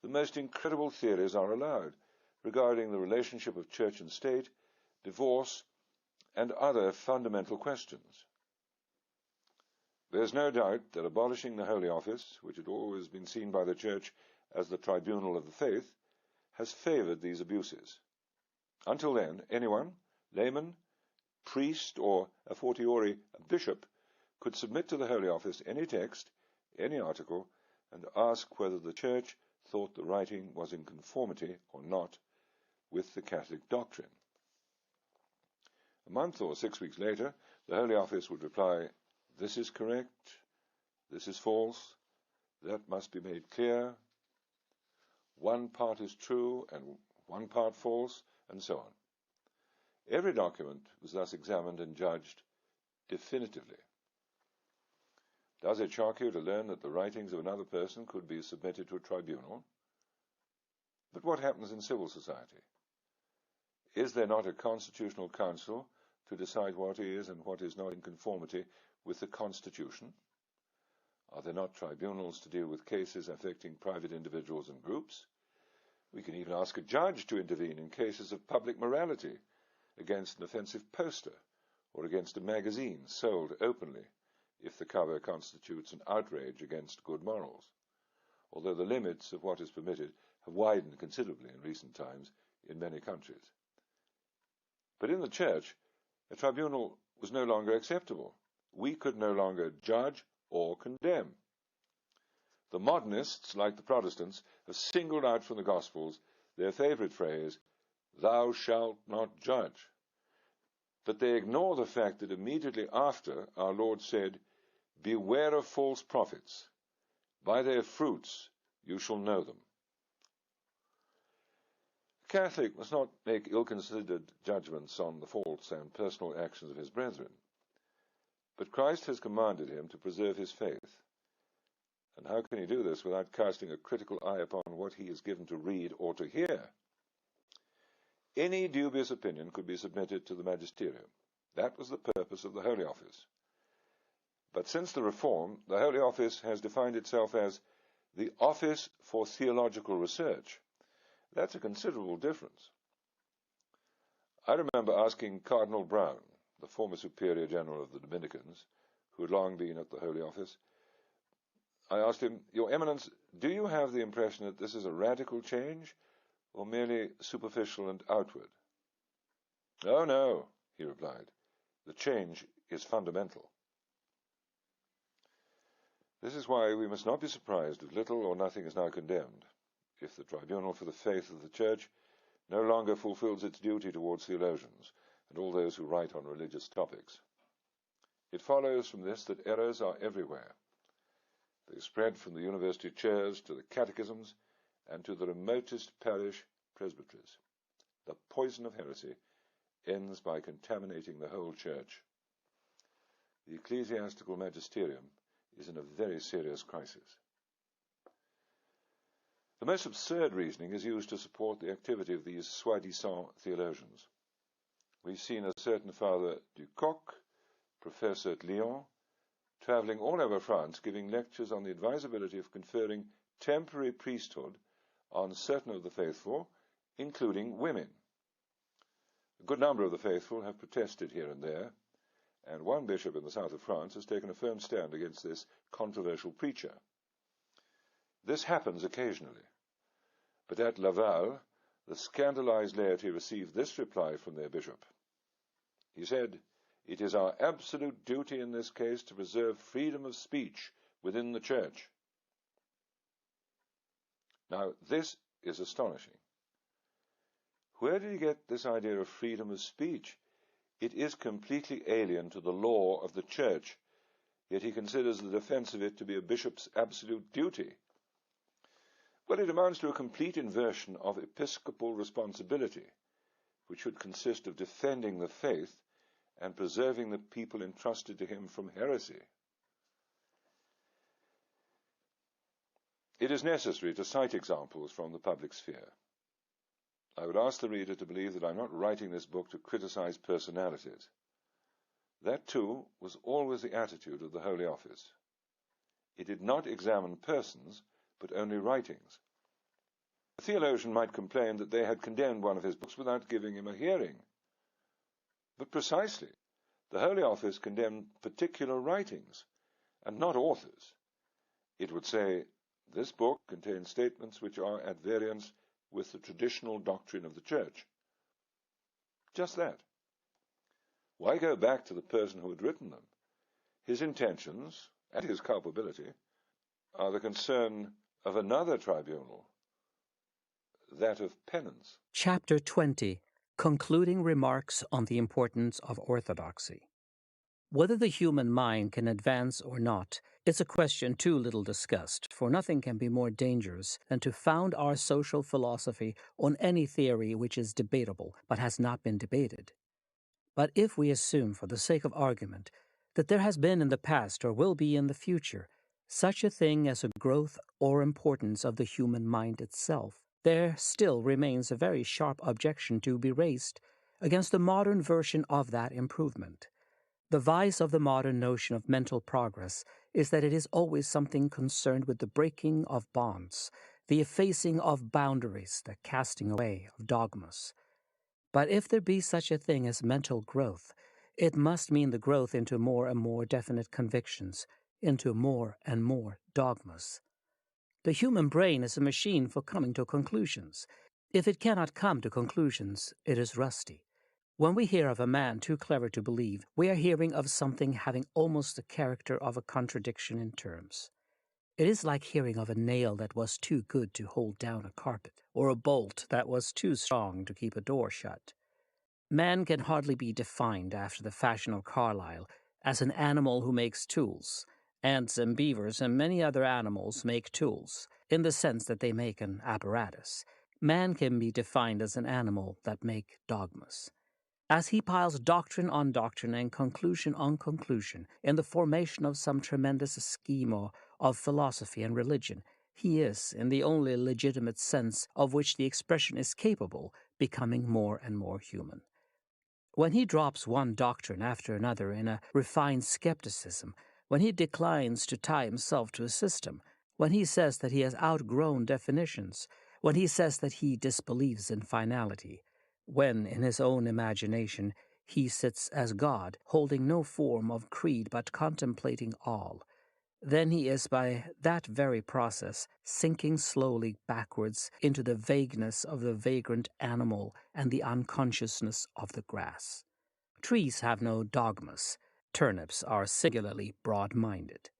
the most incredible theories are allowed regarding the relationship of church and state, divorce, and other fundamental questions. There is no doubt that abolishing the Holy Office, which had always been seen by the Church as the tribunal of the faith, has favored these abuses. Until then, anyone, layman, priest, or, a fortiori, a bishop, could submit to the Holy Office any text, any article, and ask whether the Church thought the writing was in conformity or not with the Catholic doctrine. A month or 6 weeks later, the Holy Office would reply, "This is correct, this is false, that must be made clear, one part is true and one part false," and so on. Every document was thus examined and judged definitively. Does it shock you to learn that the writings of another person could be submitted to a tribunal? But what happens in civil society? Is there not a constitutional council to decide what is and what is not in conformity with the Constitution? Are there not tribunals to deal with cases affecting private individuals and groups? We can even ask a judge to intervene in cases of public morality, against an offensive poster, or against a magazine sold openly, if the cover constitutes an outrage against good morals, although the limits of what is permitted have widened considerably in recent times in many countries. But in the Church, a tribunal was no longer acceptable. We could no longer judge or condemn. The modernists, like the Protestants, have singled out from the Gospels their favorite phrase, "Thou shalt not judge." But they ignore the fact that immediately after our Lord said, "Beware of false prophets. By their fruits you shall know them." A Catholic must not make ill-considered judgments on the faults and personal actions of his brethren. But Christ has commanded him to preserve his faith. And how can he do this without casting a critical eye upon what he is given to read or to hear? Any dubious opinion could be submitted to the magisterium. That was the purpose of the Holy Office. But since the Reform, the Holy Office has defined itself as the Office for Theological Research. That's a considerable difference. I remember asking Cardinal Brown, the former Superior General of the Dominicans, who had long been at the Holy Office, I asked him, "Your Eminence, do you have the impression that this is a radical change, or merely superficial and outward?" "Oh, no," he replied. "The change is fundamental." This is why we must not be surprised if little or nothing is now condemned, if the Tribunal for the Faith of the Church no longer fulfills its duty towards theologians and all those who write on religious topics. It follows from this that errors are everywhere. They spread from the university chairs to the catechisms and to the remotest parish presbyteries. The poison of heresy ends by contaminating the whole church. The ecclesiastical magisterium is in a very serious crisis. The most absurd reasoning is used to support the activity of these soi-disant theologians. We've seen a certain Father Ducoq, professor at Lyon, travelling all over France, giving lectures on the advisability of conferring temporary priesthood on certain of the faithful, including women. A good number of the faithful have protested here and there, and one bishop in the south of France has taken a firm stand against this controversial preacher. This happens occasionally, but at Laval, the scandalized laity received this reply from their bishop. He said, "It is our absolute duty in this case to preserve freedom of speech within the Church." Now, this is astonishing. Where did he get this idea of freedom of speech? It is completely alien to the law of the Church, yet he considers the defense of it to be a bishop's absolute duty. Well, it amounts to a complete inversion of episcopal responsibility, which should consist of defending the faith and preserving the people entrusted to him from heresy. It is necessary to cite examples from the public sphere. I would ask the reader to believe that I'm not writing this book to criticize personalities. That, too, was always the attitude of the Holy Office. It did not examine persons, but only writings. A theologian might complain that they had condemned one of his books without giving him a hearing. But precisely, the Holy Office condemned particular writings, and not authors. It would say, "This book contains statements which are at variance with the traditional doctrine of the Church." Just that. Why go back to the person who had written them? His intentions, and his culpability, are the concern of another tribunal, that of penance. Chapter 20. Concluding Remarks on the Importance of Orthodoxy. Whether the human mind can advance or not is a question too little discussed, for nothing can be more dangerous than to found our social philosophy on any theory which is debatable but has not been debated. But if we assume, for the sake of argument, that there has been in the past or will be in the future such a thing as a growth or importance of the human mind itself, there still remains a very sharp objection to be raised against the modern version of that improvement. The vice of the modern notion of mental progress is that it is always something concerned with the breaking of bonds, the effacing of boundaries, the casting away of dogmas. But if there be such a thing as mental growth, it must mean the growth into more and more definite convictions, into more and more dogmas. The human brain is a machine for coming to conclusions. If it cannot come to conclusions, it is rusty. When we hear of a man too clever to believe, we are hearing of something having almost the character of a contradiction in terms. It is like hearing of a nail that was too good to hold down a carpet, or a bolt that was too strong to keep a door shut. Man can hardly be defined, after the fashion of Carlyle, as an animal who makes tools. Ants and beavers and many other animals make tools, in the sense that they make an apparatus. Man can be defined as an animal that make dogmas. As he piles doctrine on doctrine and conclusion on conclusion in the formation of some tremendous schema of philosophy and religion, he is, in the only legitimate sense of which the expression is capable, becoming more and more human. When he drops one doctrine after another in a refined skepticism, when he declines to tie himself to a system, when he says that he has outgrown definitions, when he says that he disbelieves in finality, when, in his own imagination, he sits as God, holding no form of creed but contemplating all, then he is by that very process sinking slowly backwards into the vagueness of the vagrant animal and the unconsciousness of the grass. Trees have no dogmas. Turnips are singularly broad-minded.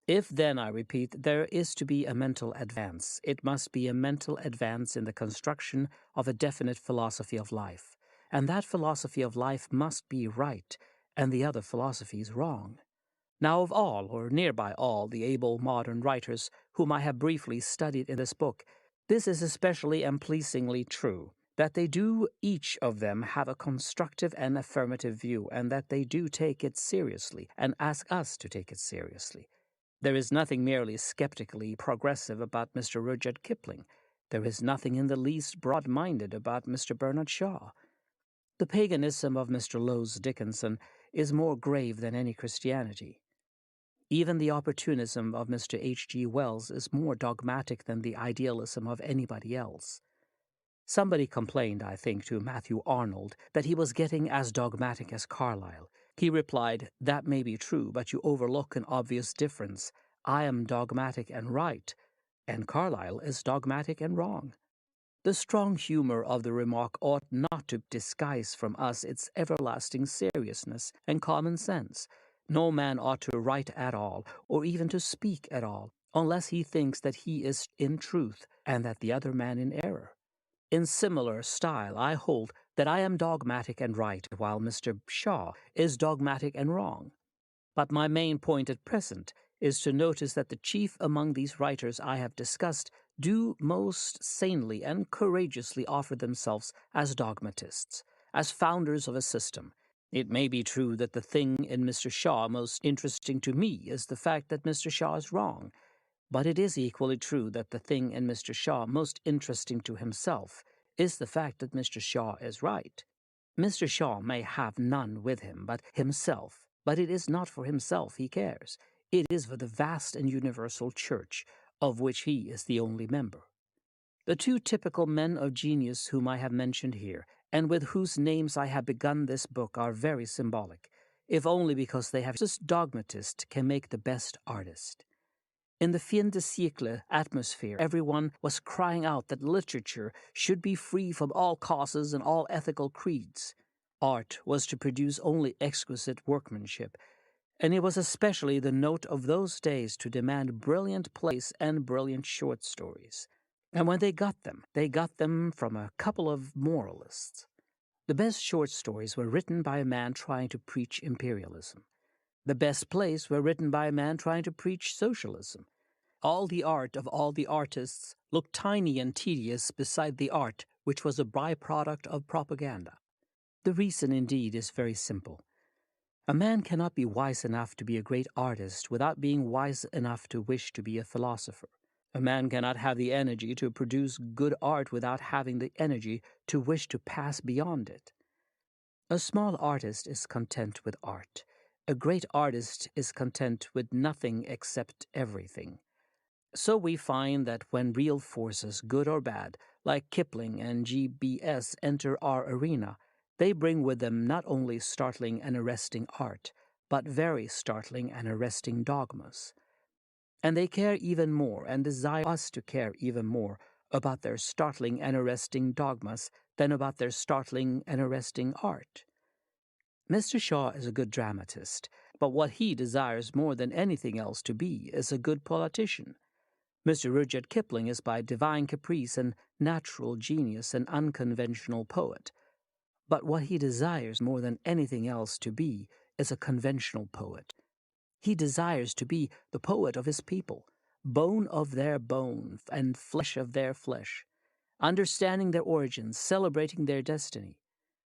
If then, I repeat, there is to be a mental advance, it must be a mental advance in the construction of a definite philosophy of life, and that philosophy of life must be right, and the other philosophies wrong. Now of all, or nearby all, the able modern writers whom I have briefly studied in this book, this is especially and pleasingly true, that they do each of them have a constructive and affirmative view, and that they do take it seriously, and ask us to take it seriously. There is nothing merely skeptically progressive about Mr. Rudyard Kipling. There is nothing in the least broad-minded about Mr. Bernard Shaw. The paganism of Mr. Lowes Dickinson is more grave than any Christianity. Even the opportunism of Mr. H.G. Wells is more dogmatic than the idealism of anybody else. Somebody complained, I think, to Matthew Arnold that he was getting as dogmatic as Carlyle. He replied, "That may be true, but you overlook an obvious difference. I am dogmatic and right, and Carlyle is dogmatic and wrong." The strong humor of the remark ought not to disguise from us its everlasting seriousness and common sense. No man ought to write at all, or even to speak at all, unless he thinks that he is in truth and that the other man in error. In similar style, I hold that I am dogmatic and right, while Mr. Shaw is dogmatic and wrong. But my main point at present is to notice that the chief among these writers I have discussed do most sanely and courageously offer themselves as dogmatists, as founders of a system. It may be true that the thing in Mr. Shaw most interesting to me is the fact that Mr. Shaw is wrong, but it is equally true that the thing in Mr. Shaw most interesting to himself is the fact that Mr. Shaw is right. Mr. Shaw may have none with him but himself, but it is not for himself he cares. It is for the vast and universal church, of which he is the only member. The two typical men of genius whom I have mentioned here, and with whose names I have begun this book, are very symbolic, if only because they have just dogmatist can make the best artist. In the fin de siècle atmosphere, everyone was crying out that literature should be free from all causes and all ethical creeds. Art was to produce only exquisite workmanship, and it was especially the note of those days to demand brilliant plays and brilliant short stories. And when they got them from a couple of moralists. The best short stories were written by a man trying to preach imperialism. The best plays were written by a man trying to preach socialism. All the art of all the artists looked tiny and tedious beside the art which was a byproduct of propaganda. The reason, indeed, is very simple. A man cannot be wise enough to be a great artist without being wise enough to wish to be a philosopher. A man cannot have the energy to produce good art without having the energy to wish to pass beyond it. A small artist is content with art. A great artist is content with nothing except everything. So we find that when real forces, good or bad, like Kipling and GBS enter our arena, they bring with them not only startling and arresting art, but very startling and arresting dogmas. And they care even more and desire us to care even more about their startling and arresting dogmas than about their startling and arresting art. Mr. Shaw is a good dramatist, but what he desires more than anything else to be is a good politician. Mr. Rudyard Kipling is by divine caprice and natural genius an unconventional poet, but what he desires more than anything else to be is a conventional poet. He desires to be the poet of his people, bone of their bone and flesh of their flesh, understanding their origins, celebrating their destiny.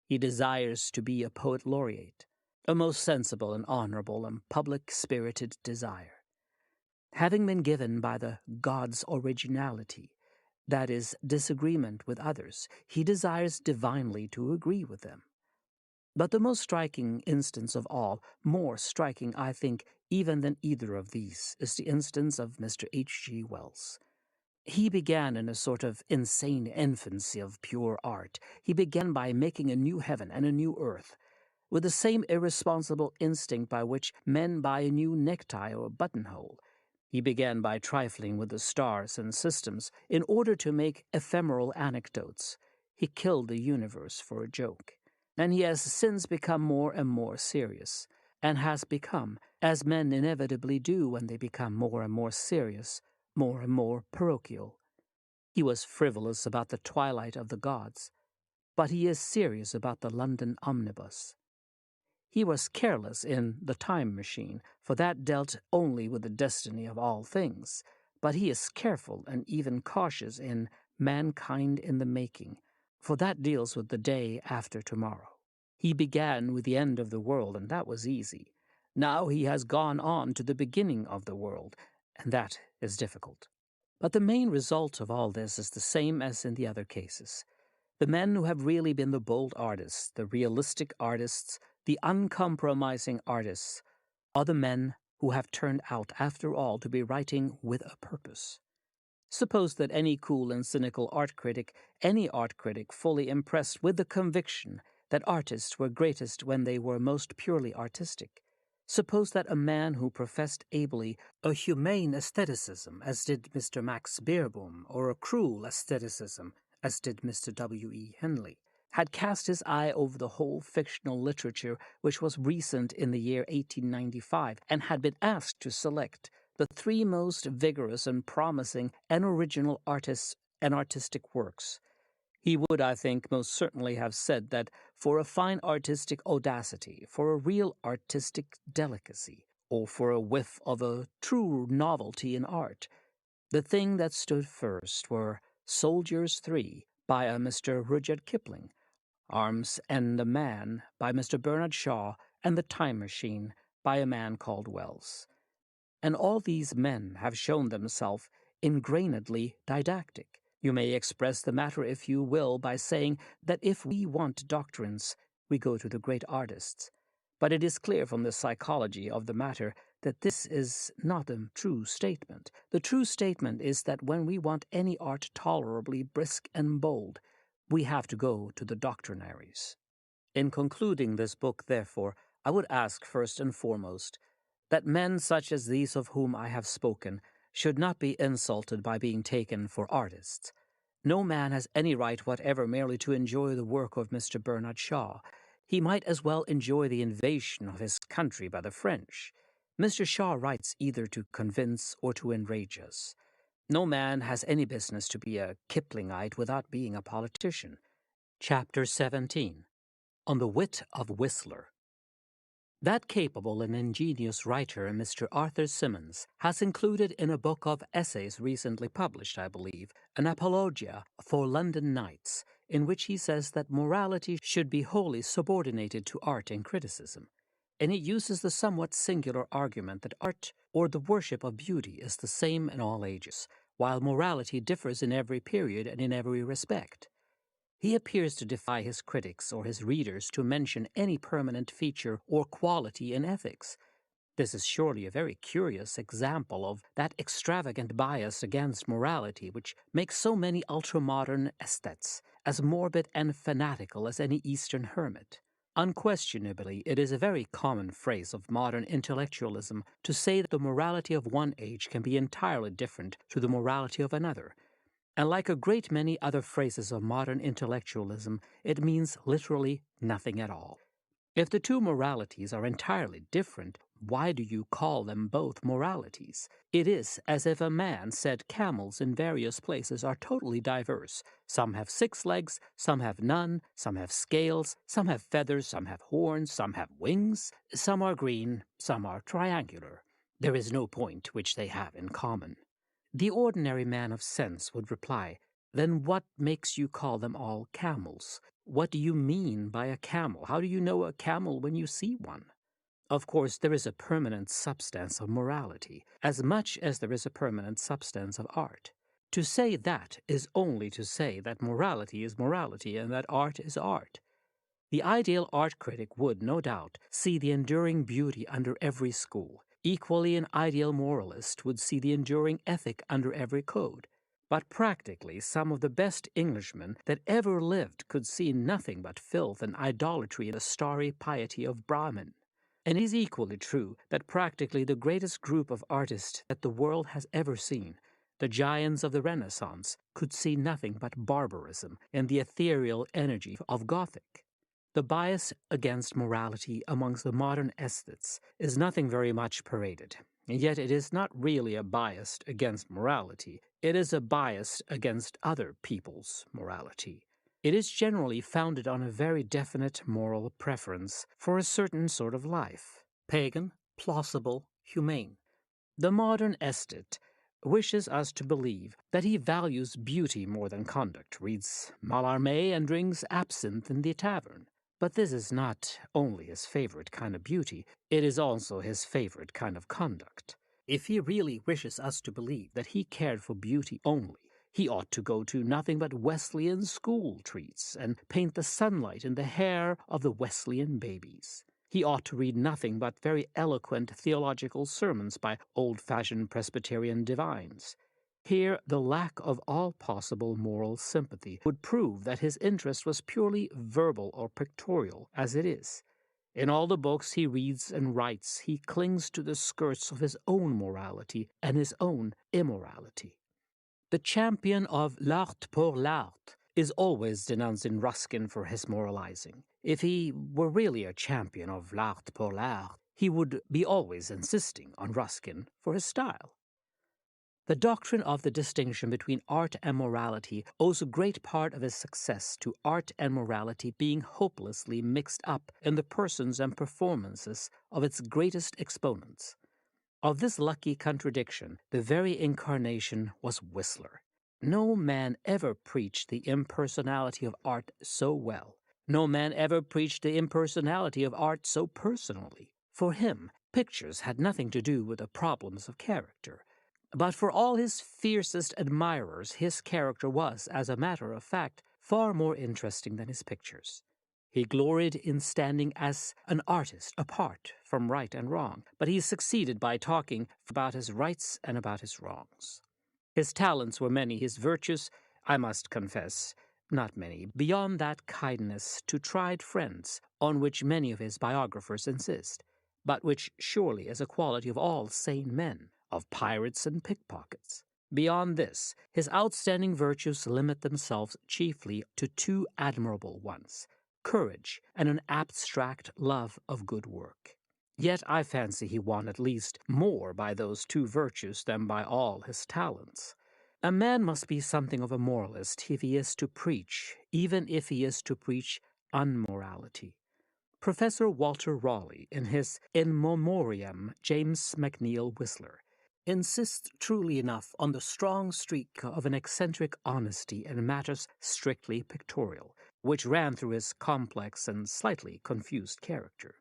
He desires to be a poet laureate, a most sensible and honorable and public-spirited desire. Having been given by the gods originality, that is, disagreement with others, he desires divinely to agree with them. But the most striking instance of all, more striking, I think, even than either of these, is the instance of Mr. H.G. Wells. He began in a sort of insane infancy of pure art. He began by making a new heaven and a new earth, with the same irresponsible instinct by which men buy a new necktie or buttonhole. He began by trifling with the stars and systems in order to make ephemeral anecdotes. He killed the universe for a joke. And he has since become more and more serious, and has become, as men inevitably do when they become more and more serious, more and more parochial. He was frivolous about the twilight of the gods, but he is serious about the London omnibus. He was careless in The Time Machine, for that dealt only with the destiny of all things, but he is careful and even cautious in Mankind in the Making, for that deals with the day after tomorrow. He began with the end of the world, and that was easy. Now he has gone on to the beginning of the world, and that is difficult. But the main result of all this is the same as in the other cases. The men who have really been the bold artists, the realistic artists, the uncompromising artists, are the men who have turned out, after all, to be writing with a purpose. Suppose that any cool and cynical art critic, any art critic fully impressed with the conviction that artists were greatest when they were most purely artistic. Suppose that a man who professed ably a humane aestheticism, as did Mr. Max Beerbohm, or a cruel aestheticism, as did Mr. W.E. Henley, had cast his eye over the whole fictional literature which was recent in the year 1895, and had been asked to select the three most vigorous and promising and original artists and artistic works, he would, I think, most certainly have said that for a fine artistic audacity, for a real artistic delicacy, or for a whiff of a true novelty in art, the thing that stood first were Soldiers 3 by a Mr. Rudyard Kipling, Arms and a Man by Mr. Bernard Shaw, and The Time Machine by a man called Wells. And all these men have shown themselves ingrainedly didactic. You may express the matter, if you will, by saying that if we want doctrines, we go to the great artists. But it is clear from the psychology of the matter that this is not a true statement. The true statement is that when we want any art tolerably brisk and bold, we have to go to the doctrinaries. In concluding this book, therefore, I would ask first and foremost that men such as these of whom I have spoken should not be insulted by being taken for artists. No man has any right whatever merely to enjoy the work of Mr. Bernard Shaw. He might as well enjoy the invasion of his country by the French. Mr. Shaw writes either to convince or to enrage us. No man has any business to be a Kiplingite without being a politician. Chapter 17. On the Wit of Whistler. That capable and ingenious writer, Mr. Arthur Symons, has included in a book of essays recently published, I believe, an apologia for London Knights, in which he says that morality should be wholly subordinated to art and criticism. And he uses the somewhat singular argument that art, or the worship of beauty, is the same in all ages, while morality differs in every period and in every respect. He appears to defy his critics or his readers to mention any permanent feature or quality in ethics. This is surely a very curious example of that extravagant bias against morality which makes so many ultramodern aesthetes as morbid and fanatical as any Eastern hermit. Unquestionably, it is a very common phrase of modern intellectualism to say that the morality of one age can be entirely different to the morality of another. And like a great many other phrases of modern intellectualism, it means literally nothing at all. If the two moralities are entirely different, why do you call them both moralities? It is as if a man said camels in various places are totally diverse. Some have 6 legs, some have none, some have scales, some have feathers, some have horns, some have wings, some are green, some are triangular. There is no point which they have in common. The ordinary man of sense would reply, then what makes you call them all camels? What do you mean by a camel? How do you know a camel when you see one? Of course, there is a permanent substance of morality, as much as there is a permanent substance of art. To say that is only to say that morality is morality and that art is art. The ideal art critic would, no doubt, see the enduring beauty under every school. Equally, an ideal moralist would see the enduring ethic under every code. But practically, some of the best Englishmen that ever lived could see nothing but filth and idolatry in the starry piety of Brahmin. And it is equally true that practically the greatest group of artists that the world has ever seen, the giants of the Renaissance, could see nothing but barbarism and the ethereal energy of Gothic. The bias against morality amongst the modern aesthetes is nothing very much paraded, and yet it is not really a bias against morality. It is a bias against other people's morality. It is generally founded on a very definite moral preference for a certain sort of life, pagan, plausible, humane. The modern aesthete wishes us to believe that he values beauty more than conduct, reads Mallarmé and drinks absinthe in the tavern. But this is not only his favorite kind of beauty, it is also his favorite kind of conduct. If he really wishes us to believe that he cared for beauty only, he ought to go to nothing but Wesleyan school treats and paint the sunlight in the hair of the Wesleyan babies. He ought to read nothing but very eloquent theological sermons by old-fashioned Presbyterian divines. Here, the lack of all possible moral sympathy would prove that his interest was purely verbal or pictorial, as it is. In all the books he reads and writes, he clings to the skirts of his own morality and his own immorality. The champion of l'art pour l'art is always denouncing Ruskin for his moralizing. If he were really a champion of l'art pour l'art, he would be always insisting on Ruskin for his style. The doctrine of the distinction between art and morality owes a great part of its success to art and morality being hopelessly mixed up in the persons and performances of its greatest exponents. Of this lucky contradiction, the very incarnation was Whistler. No man ever preached the impersonality of art so well. No man ever preached the impersonality of art so personally. For him, pictures had nothing to do with the problems of character. But for all his fiercest admirers, his character was, as a matter of fact, far more interesting than his pictures. He gloried in standing as an artist apart from right and wrong, but he succeeded by talking about his rights and about his wrongs. His talents were many, his virtues, I must confess, not many, beyond that kindness to tried friends on which many of his biographers insist, but which surely is a quality of all sane men, of pirates and pickpockets. Beyond this, his outstanding virtues limit themselves chiefly to two admirable ones: courage and an abstract love of good work. Yet I fancy he won at least more by those two virtues than by all his talents. A man must be something of a moralist if he is to preach, even if he is to preach unmorality. Professor Walter Raleigh, in his In Memoriam James McNeill Whistler, insists truly enough on the strong streak of an eccentric honesty in matters strictly pictorial, which ran through his complex and slightly confused character.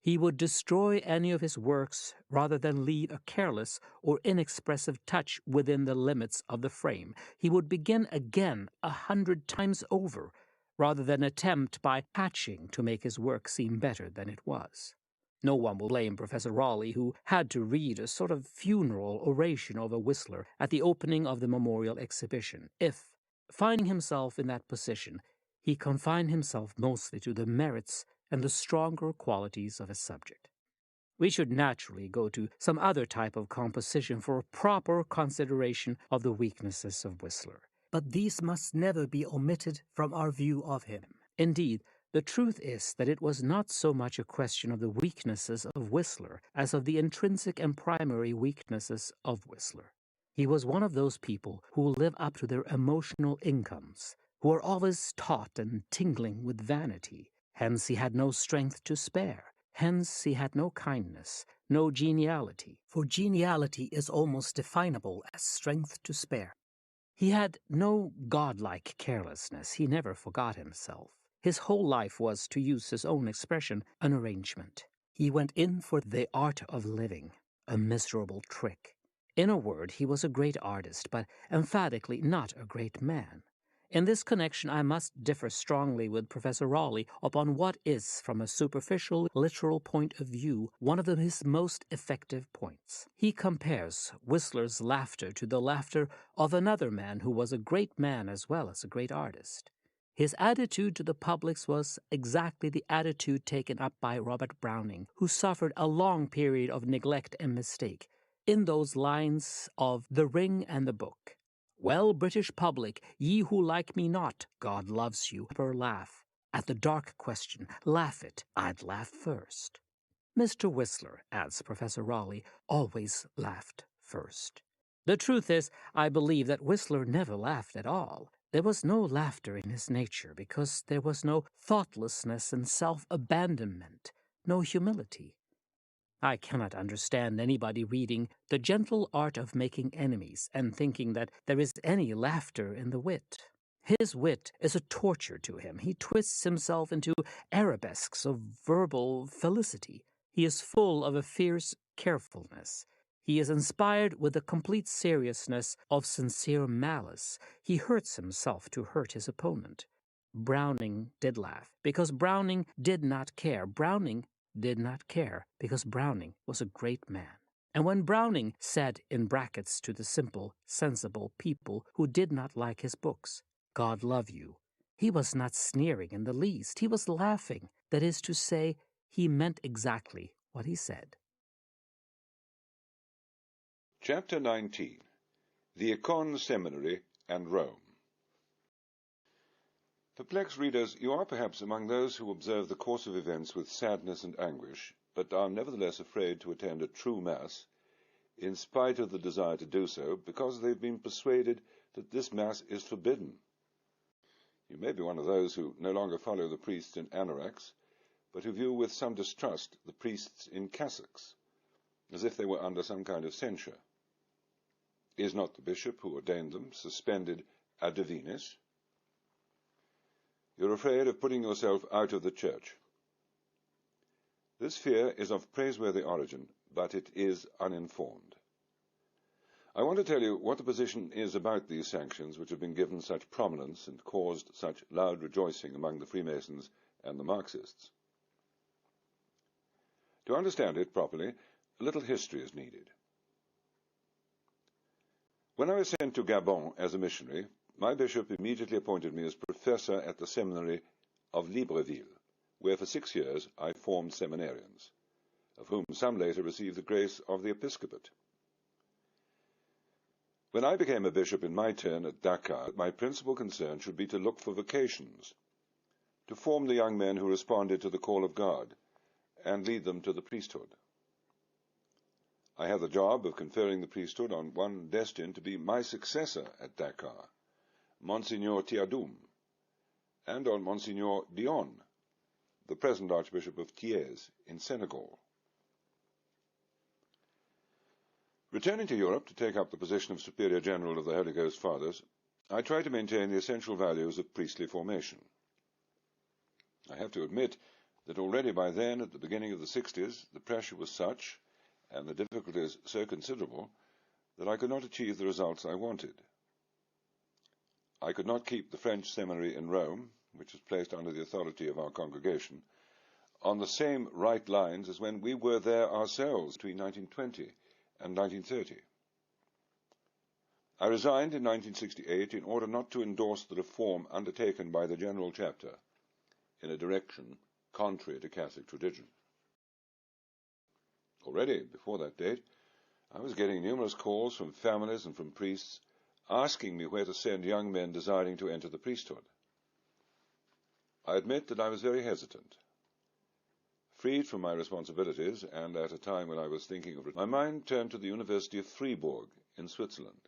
He would destroy any of his works rather than leave a careless or inexpressive touch within the limits of the frame. He would begin again 100 times over, rather than attempt by patching to make his work seem better than it was. No one will blame Professor Raleigh, who had to read a sort of funeral oration over Whistler at the opening of the memorial exhibition, if, finding himself in that position, he confined himself mostly to the merits and the stronger qualities of his subject. We should naturally go to some other type of composition for a proper consideration of the weaknesses of Whistler. But these must never be omitted from our view of him. Indeed, the truth is that it was not so much a question of the weaknesses of Whistler as of the intrinsic and primary weaknesses of Whistler. He was one of those people who live up to their emotional incomes, who are always taut and tingling with vanity. Hence he had no strength to spare. Hence he had no kindness, no geniality, for geniality is almost definable as strength to spare. He had no godlike carelessness. He never forgot himself. His whole life was, to use his own expression, an arrangement. He went in for the art of living, a miserable trick. In a word, he was a great artist, but emphatically not a great man. In this connection, I must differ strongly with Professor Raleigh upon what is, from a superficial, literal point of view, one of his most effective points. He compares Whistler's laughter to the laughter of another man who was a great man as well as a great artist. His attitude to the public was exactly the attitude taken up by Robert Browning, who suffered a long period of neglect and mistake, in those lines of The Ring and the Book. Well, British public, ye who like me not, God loves you, ever laugh. At the dark question, laugh it, I'd laugh first. Mr. Whistler, adds Professor Raleigh, always laughed first. The truth is, I believe that Whistler never laughed at all. There was no laughter in his nature because there was no thoughtlessness and self-abandonment, no humility. I cannot understand anybody reading The Gentle Art of Making Enemies and thinking that there is any laughter in the wit. His wit is a torture to him. He twists himself into arabesques of verbal felicity. He is full of a fierce carefulness. He is inspired with the complete seriousness of sincere malice. He hurts himself to hurt his opponent. Browning did laugh because Browning did not care. Browning did not care because Browning was a great man. And when Browning said in brackets to the simple, sensible people who did not like his books, "God love you," he was not sneering in the least. He was laughing. That is to say, he meant exactly what he said. Chapter 19. The Econ Seminary and Rome. Perplexed readers, you are perhaps among those who observe the course of events with sadness and anguish, but are nevertheless afraid to attend a true Mass, in spite of the desire to do so, because they have been persuaded that this Mass is forbidden. You may be one of those who no longer follow the priests in anoraks, but who view with some distrust the priests in cassocks, as if they were under some kind of censure. Is not the bishop who ordained them suspended ad divinis? You're afraid of putting yourself out of the church. This fear is of praiseworthy origin, but it is uninformed. I want to tell you what the position is about these sanctions which have been given such prominence and caused such loud rejoicing among the Freemasons and the Marxists. To understand it properly, a little history is needed. When I was sent to Gabon as a missionary, my bishop immediately appointed me as professor at the seminary of Libreville, where for 6 years I formed seminarians, of whom some later received the grace of the episcopate. When I became a bishop in my turn at Dakar, my principal concern should be to look for vocations, to form the young men who responded to the call of God, and lead them to the priesthood. I had the job of conferring the priesthood on one destined to be my successor at Dakar, Monsignor Tiadoum, and on Monsignor Dion, the present Archbishop of Thiès in Senegal. Returning to Europe to take up the position of Superior General of the Holy Ghost Fathers, I tried to maintain the essential values of priestly formation. I have to admit that already by then, at the beginning of the 60s, the pressure was such, and the difficulties so considerable, that I could not achieve the results I wanted. I could not keep the French seminary in Rome, which was placed under the authority of our congregation, on the same right lines as when we were there ourselves between 1920 and 1930. I resigned in 1968 in order not to endorse the reform undertaken by the General Chapter in a direction contrary to Catholic tradition. Already, before that date, I was getting numerous calls from families and from priests asking me where to send young men desiring to enter the priesthood. I admit that I was very hesitant. Freed from my responsibilities, and at a time when I was thinking of my mind turned to the University of Fribourg in Switzerland,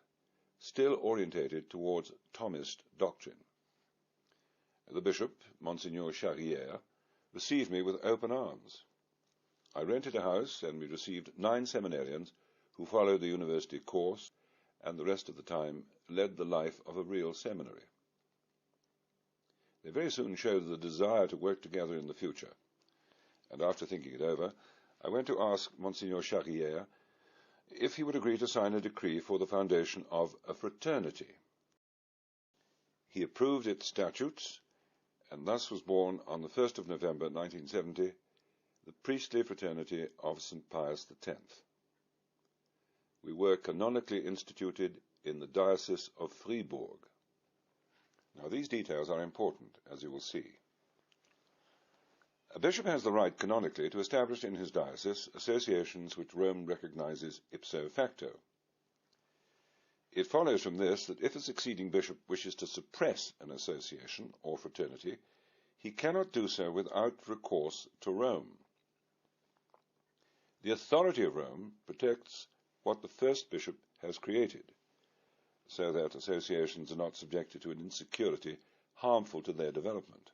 still orientated towards Thomist doctrine. The bishop, Monsignor Charrière, received me with open arms. I rented a house, and we received 9 seminarians who followed the university course, and the rest of the time led the life of a real seminary. They very soon showed the desire to work together in the future, and after thinking it over, I went to ask Monsignor Charrière if he would agree to sign a decree for the foundation of a fraternity. He approved its statutes, and thus was born on the 1st of November 1970 the priestly fraternity of St. Pius X. We were canonically instituted in the Diocese of Fribourg. Now, these details are important, as you will see. A bishop has the right canonically to establish in his diocese associations which Rome recognizes ipso facto. It follows from this that if a succeeding bishop wishes to suppress an association or fraternity, he cannot do so without recourse to Rome. The authority of Rome protects what the first bishop has created, so that associations are not subjected to an insecurity harmful to their development.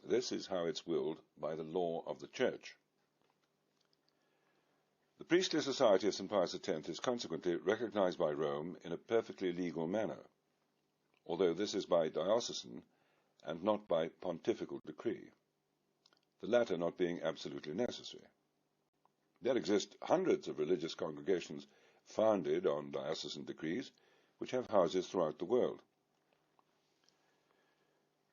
This is how it's willed by the law of the Church. The priestly society of St. Pius X is consequently recognized by Rome in a perfectly legal manner, although this is by diocesan and not by pontifical decree, the latter not being absolutely necessary. There exist hundreds of religious congregations founded on diocesan decrees, which have houses throughout the world.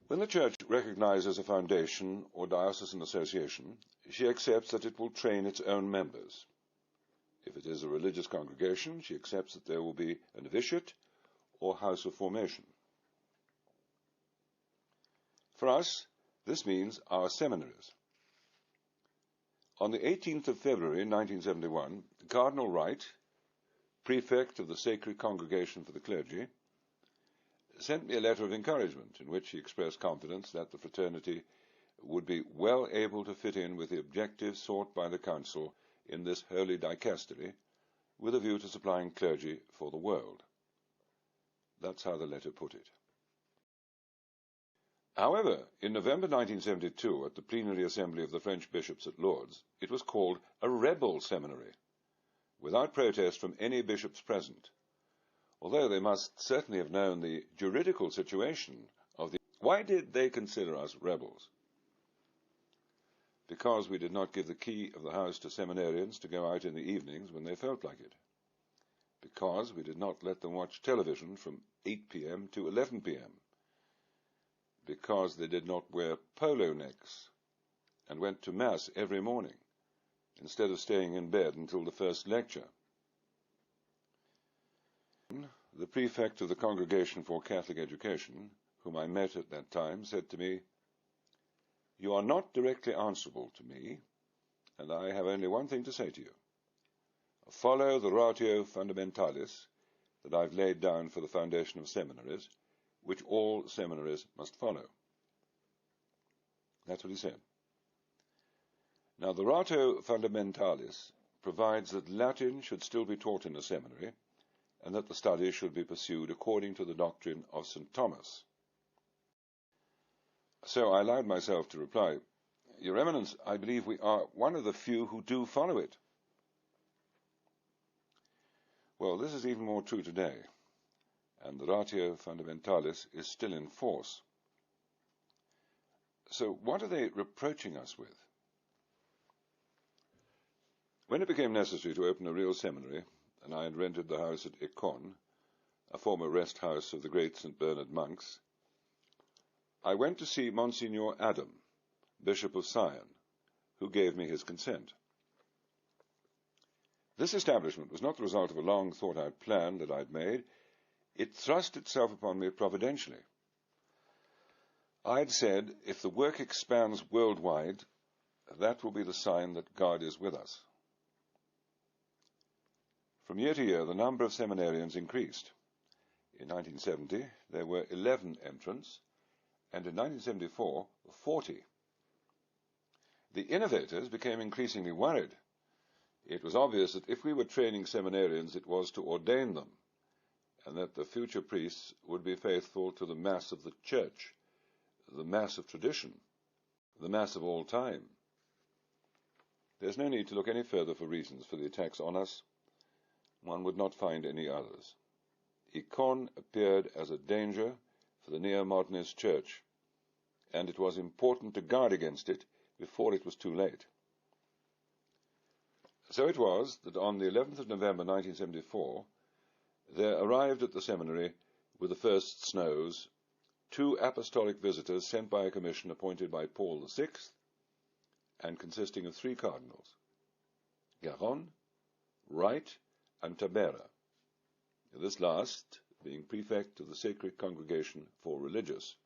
When the Church recognizes a foundation or diocesan association, she accepts that it will train its own members. If it is a religious congregation, she accepts that there will be a novitiate or house of formation. For us, this means our seminaries. On the 18th of February 1971, Cardinal Wright, prefect of the Sacred Congregation for the Clergy, sent me a letter of encouragement in which he expressed confidence that the fraternity would be well able to fit in with the objectives sought by the Council in this holy dicastery, with a view to supplying clergy for the world. That's how the letter put it. However, in November 1972, at the plenary assembly of the French bishops at Lourdes, it was called a rebel seminary, without protest from any bishops present, although they must certainly have known the juridical situation of the... Why did they consider us rebels? Because we did not give the key of the house to seminarians to go out in the evenings when they felt like it. Because we did not let them watch television from 8 p.m. to 11 p.m. Because they did not wear polo necks and went to Mass every morning, instead of staying in bed until the first lecture. The prefect of the Congregation for Catholic Education, whom I met at that time, said to me, "You are not directly answerable to me, and I have only one thing to say to you. Follow the ratio fundamentalis that I've laid down for the foundation of seminaries, which all seminaries must follow." That's what he said. Now, the ratio fundamentalis provides that Latin should still be taught in a seminary, and that the study should be pursued according to the doctrine of St. Thomas. So I allowed myself to reply, "Your Eminence, I believe we are one of the few who do follow it." Well, this is even more true today, and the ratio fundamentalis is still in force. So what are they reproaching us with? When it became necessary to open a real seminary, and I had rented the house at Écon, a former rest house of the great St. Bernard monks, I went to see Monsignor Adam, Bishop of Sion, who gave me his consent. This establishment was not the result of a long thought-out plan that I had made. It thrust itself upon me providentially. I had said, if the work expands worldwide, that will be the sign that God is with us. From year to year, the number of seminarians increased. In 1970, there were 11 entrants, and in 1974, 40. The innovators became increasingly worried. It was obvious that if we were training seminarians, it was to ordain them, and that the future priests would be faithful to the Mass of the Church, the Mass of tradition, the Mass of all time. There's no need to look any further for reasons for the attacks on us. One would not find any others. Écon appeared as a danger for the neo-modernist church, and it was important to guard against it before it was too late. So it was that on the 11th of November 1974, there arrived at the seminary, with the first snows, 2 apostolic visitors sent by a commission appointed by Paul VI, and consisting of 3 cardinals, Garonne, Wright, and Tabera, this last being prefect of the Sacred Congregation for Religious.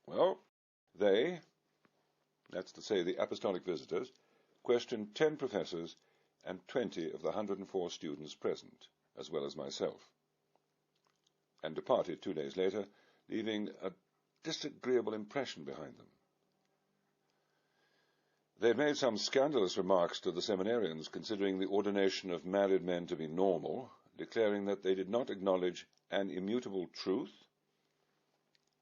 Well, they, that's to say the apostolic visitors, questioned 10 professors and 20 of the 104 students present, as well as myself, and departed 2 days later, leaving a disagreeable impression behind them. They had made some scandalous remarks to the seminarians considering the ordination of married men to be normal, declaring that they did not acknowledge an immutable truth,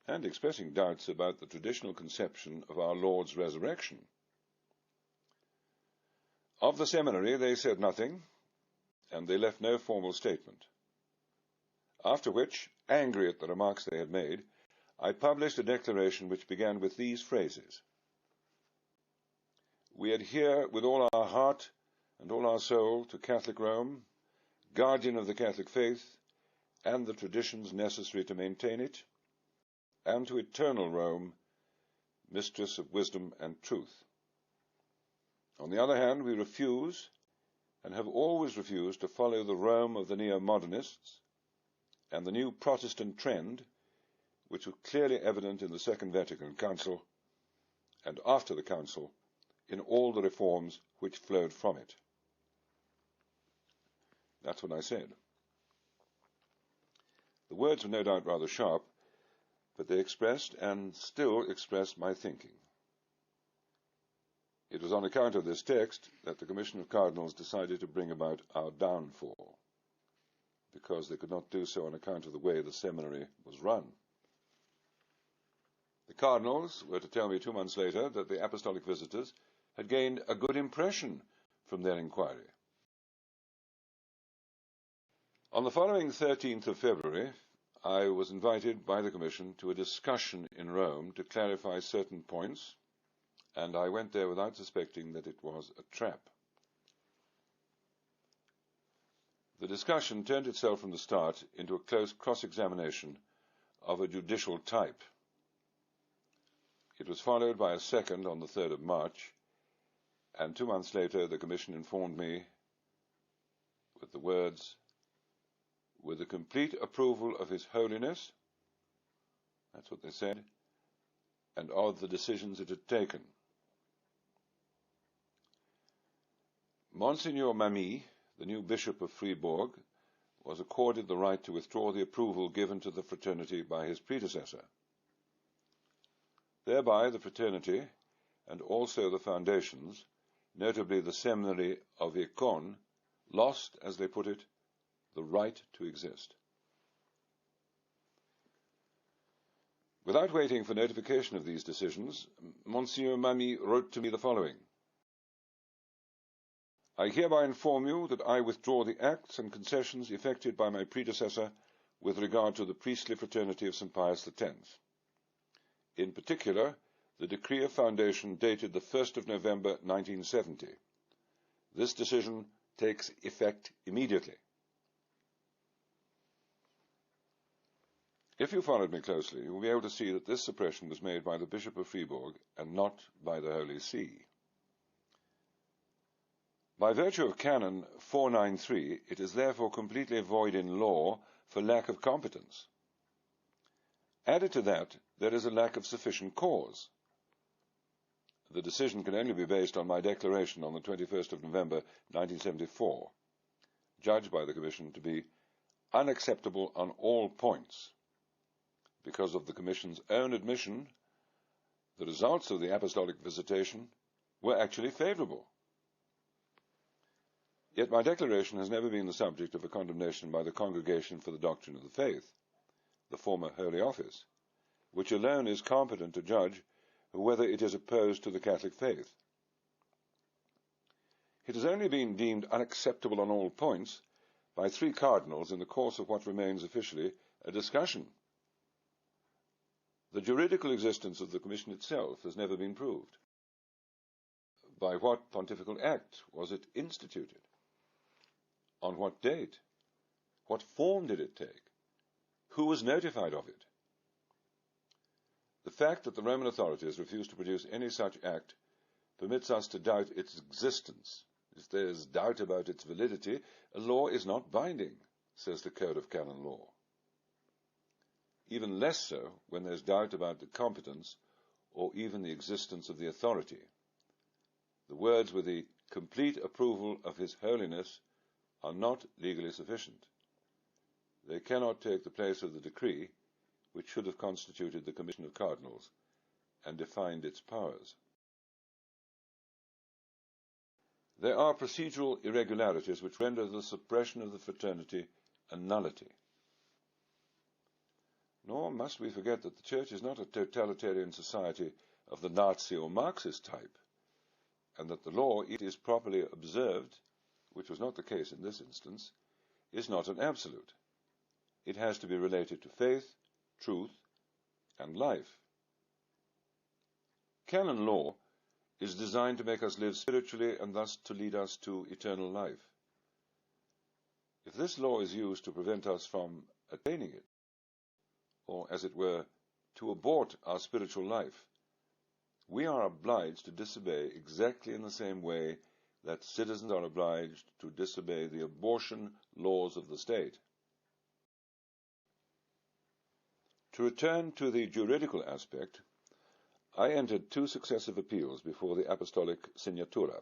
and expressing doubts about the traditional conception of our Lord's resurrection. Of the seminary they said nothing, and they left no formal statement. After which, angry at the remarks they had made, I published a declaration which began with these phrases: "We adhere with all our heart and all our soul to Catholic Rome, guardian of the Catholic faith, and the traditions necessary to maintain it, and to eternal Rome, mistress of wisdom and truth. On the other hand, we refuse, and have always refused to follow the Rome of the neo-modernists and the new Protestant trend, which was clearly evident in the Second Vatican Council and after the Council in all the reforms which flowed from it. That's what I said. The words were no doubt rather sharp, but they expressed and still express my thinking. It was on account of this text that the Commission of Cardinals decided to bring about our downfall, because they could not do so on account of the way the seminary was run. The Cardinals were to tell me 2 months later that the apostolic visitors had gained a good impression from their inquiry. On the following 13th of February, I was invited by the Commission to a discussion in Rome to clarify certain points, and I went there without suspecting that it was a trap. The discussion turned itself from the start into a close cross-examination of a judicial type. It was followed by a second on the 3rd of March, and 2 months later the Commission informed me, with the words, "With the complete approval of His Holiness," that's what they said, "and of the decisions it had taken." Monsignor Mamie, the new Bishop of Fribourg, was accorded the right to withdraw the approval given to the fraternity by his predecessor. Thereby the fraternity, and also the foundations, notably the seminary of Econ, lost, as they put it, the right to exist. Without waiting for notification of these decisions, Monsignor Mamie wrote to me the following: "I hereby inform you that I withdraw the acts and concessions effected by my predecessor with regard to the priestly fraternity of St. Pius X. In particular, the decree of foundation dated the 1st of November 1970. This decision takes effect immediately." If you followed me closely, you will be able to see that this suppression was made by the Bishop of Fribourg and not by the Holy See. By virtue of Canon 493, it is therefore completely void in law for lack of competence. Added to that, there is a lack of sufficient cause. The decision can only be based on my declaration on the 21st of November 1974, judged by the Commission to be unacceptable on all points. Because of the Commission's own admission, the results of the apostolic visitation were actually favourable. Yet my declaration has never been the subject of a condemnation by the Congregation for the Doctrine of the Faith, the former Holy Office, which alone is competent to judge whether it is opposed to the Catholic faith. It has only been deemed unacceptable on all points by 3 cardinals in the course of what remains officially a discussion. The juridical existence of the Commission itself has never been proved. By what pontifical act was it instituted? On what date? What form did it take? Who was notified of it? The fact that the Roman authorities refused to produce any such act permits us to doubt its existence. If there is doubt about its validity, a law is not binding, says the Code of Canon Law. Even less so when there is doubt about the competence or even the existence of the authority. The words "with the complete approval of His Holiness" are not legally sufficient. They cannot take the place of the decree, which should have constituted the Commission of Cardinals and defined its powers. There are procedural irregularities which render the suppression of the fraternity a nullity. Nor must we forget that the Church is not a totalitarian society of the Nazi or Marxist type, and that the law, it is properly observed, which was not the case in this instance, is not an absolute. It has to be related to faith, truth, and life. Canon law is designed to make us live spiritually and thus to lead us to eternal life. If this law is used to prevent us from attaining it, or, as it were, to abort our spiritual life, we are obliged to disobey exactly in the same way that citizens are obliged to disobey the abortion laws of the state. To return to the juridical aspect, I entered 2 successive appeals before the Apostolic Signatura,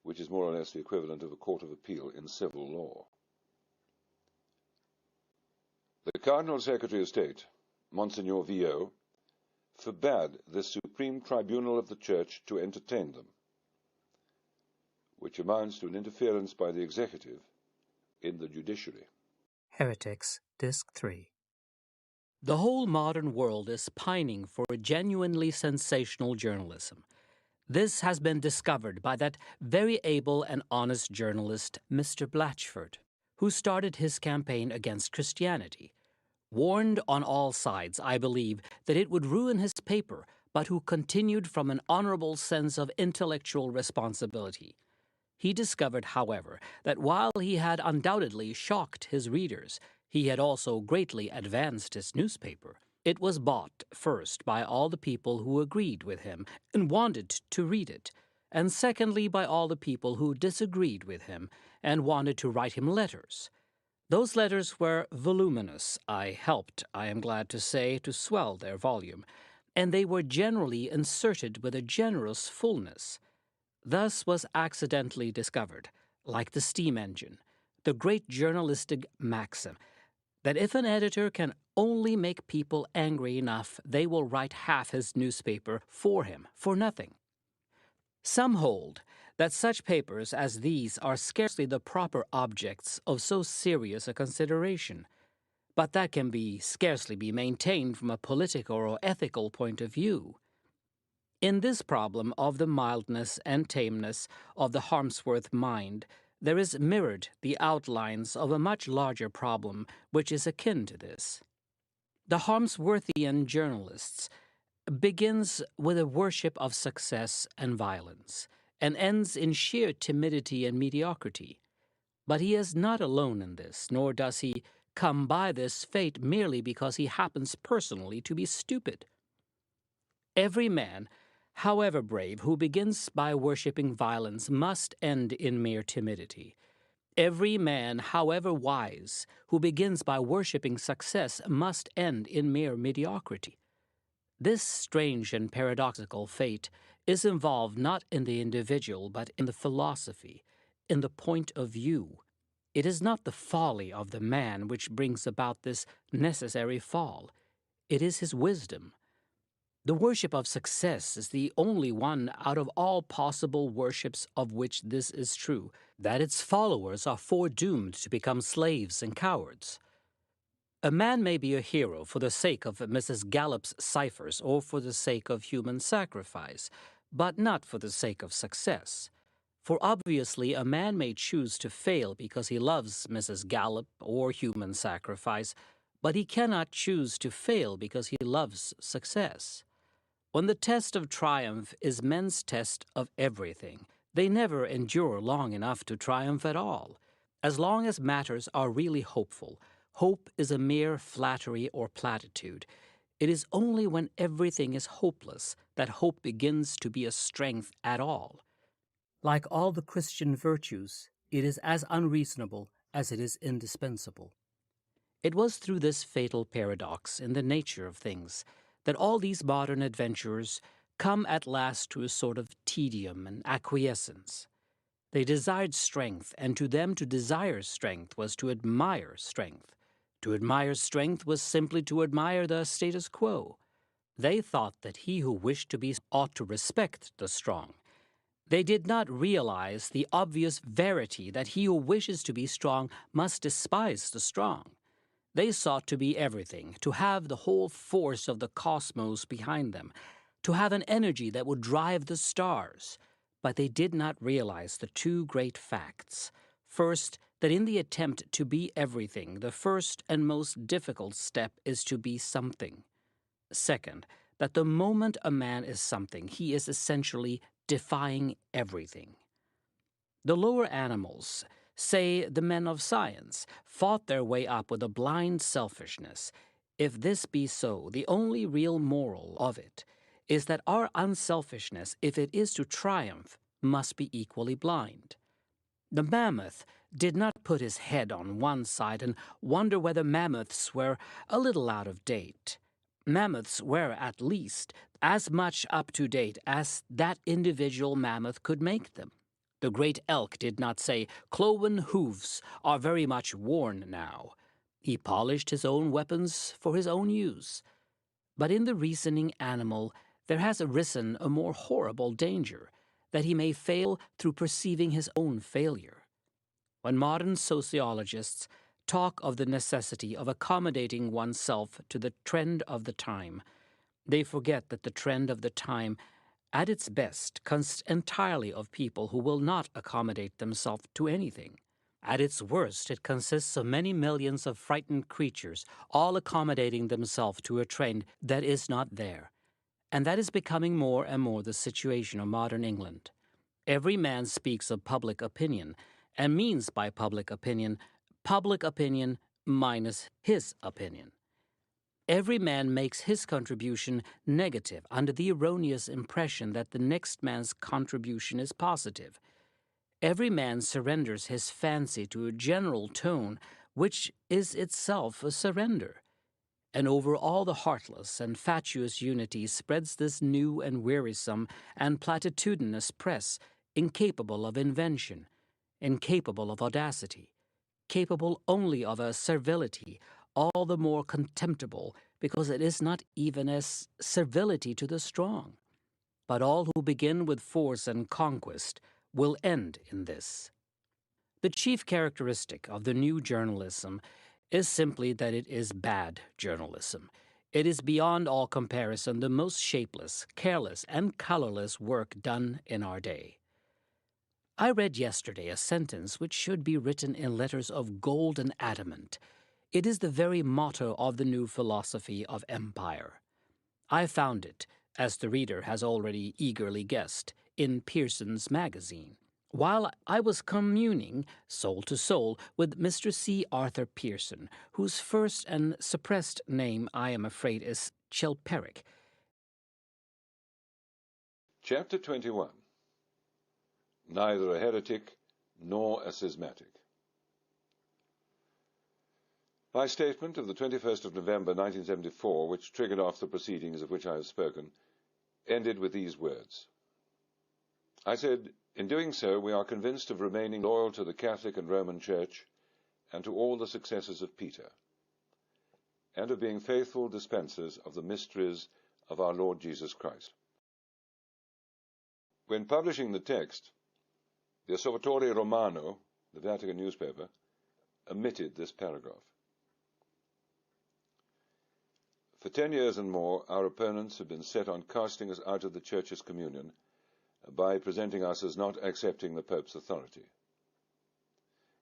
which is more or less the equivalent of a court of appeal in civil law. The Cardinal Secretary of State, Monsignor Villot, forbade the Supreme Tribunal of the Church to entertain them, which amounts to an interference by the executive in the judiciary. Heretics, Disc 3. The whole modern world is pining for genuinely sensational journalism. This has been discovered by that very able and honest journalist, Mr. Blatchford, who started his campaign against Christianity, warned on all sides, I believe, that it would ruin his paper, but who continued from an honorable sense of intellectual responsibility. He discovered, however, that while he had undoubtedly shocked his readers, he had also greatly advanced his newspaper. It was bought first by all the people who agreed with him and wanted to read it, and secondly by all the people who disagreed with him and wanted to write him letters. Those letters were voluminous. I helped, I am glad to say, to swell their volume, and they were generally inserted with a generous fullness. Thus was accidentally discovered, like the steam engine, the great journalistic maxim, that if an editor can only make people angry enough, they will write half his newspaper for him, for nothing. Some hold that such papers as these are scarcely the proper objects of so serious a consideration, but that can scarcely be maintained from a political or ethical point of view. In this problem of the mildness and tameness of the Harmsworth mind, there is mirrored the outlines of a much larger problem which is akin to this. The Harmsworthian journalists begins with a worship of success and violence, and ends in sheer timidity and mediocrity. But he is not alone in this, nor does he come by this fate merely because he happens personally to be stupid. Every man, however brave, who begins by worshipping violence must end in mere timidity. Every man, however wise, who begins by worshipping success must end in mere mediocrity. This strange and paradoxical fate is involved not in the individual but in the philosophy, in the point of view. It is not the folly of the man which brings about this necessary fall. It is his wisdom. The worship of success is the only one out of all possible worships of which this is true, that its followers are foredoomed to become slaves and cowards. A man may be a hero for the sake of Mrs. Gallup's ciphers or for the sake of human sacrifice, but not for the sake of success. For obviously a man may choose to fail because he loves Mrs. Gallup or human sacrifice, but he cannot choose to fail because he loves success. When the test of triumph is men's test of everything, they never endure long enough to triumph at all. As long as matters are really hopeful, hope is a mere flattery or platitude. It is only when everything is hopeless that hope begins to be a strength at all. Like all the Christian virtues, it is as unreasonable as it is indispensable. It was through this fatal paradox in the nature of things that all these modern adventurers come at last to a sort of tedium and acquiescence. They desired strength, and to them to desire strength was to admire strength. To admire strength was simply to admire the status quo. They thought that he who wished to be ought to respect the strong. They did not realize the obvious verity that he who wishes to be strong must despise the strong. They sought to be everything, to have the whole force of the cosmos behind them, to have an energy that would drive the stars. But they did not realize the 2 great facts. First, that in the attempt to be everything, the first and most difficult step is to be something. Second, that the moment a man is something, he is essentially defying everything. The lower animals, say the men of science, fought their way up with a blind selfishness. If this be so, the only real moral of it is that our unselfishness, if it is to triumph, must be equally blind. The mammoth did not put his head on one side and wonder whether mammoths were a little out of date. Mammoths were, at least, as much up to date as that individual mammoth could make them. The great elk did not say, "Cloven hoofs are very much worn now." He polished his own weapons for his own use. But in the reasoning animal there has arisen a more horrible danger, that he may fail through perceiving his own failure. When modern sociologists talk of the necessity of accommodating oneself to the trend of the time, they forget that the trend of the time, at its best, consists entirely of people who will not accommodate themselves to anything. At its worst, it consists of many millions of frightened creatures, all accommodating themselves to a trend that is not there. And that is becoming more and more the situation of modern England. Every man speaks of public opinion, and means by public opinion minus his opinion. Every man makes his contribution negative under the erroneous impression that the next man's contribution is positive. Every man surrenders his fancy to a general tone which is itself a surrender. And over all the heartless and fatuous unity spreads this new and wearisome and platitudinous press, incapable of invention, incapable of audacity, capable only of a servility all the more contemptible because it is not even as servility to the strong. But all who begin with force and conquest will end in this. The chief characteristic of the new journalism is simply that it is bad journalism. It is beyond all comparison the most shapeless, careless, and colorless work done in our day. I read yesterday a sentence which should be written in letters of gold and adamant. It is the very motto of the new philosophy of empire. I found it, as the reader has already eagerly guessed, in Pearson's magazine, while I was communing, soul to soul, with Mr. C. Arthur Pearson, whose first and suppressed name, I am afraid, is Chilperic. Chapter 21. Neither a heretic nor a schismatic. My statement of the 21st of November 1974, which triggered off the proceedings of which I have spoken, ended with these words. I said, "In doing so, we are convinced of remaining loyal to the Catholic and Roman Church and to all the successors of Peter, and of being faithful dispensers of the mysteries of our Lord Jesus Christ." When publishing the text, the Osservatore Romano, the Vatican newspaper, omitted this paragraph. For 10 years and more, our opponents have been set on casting us out of the Church's communion by presenting us as not accepting the Pope's authority.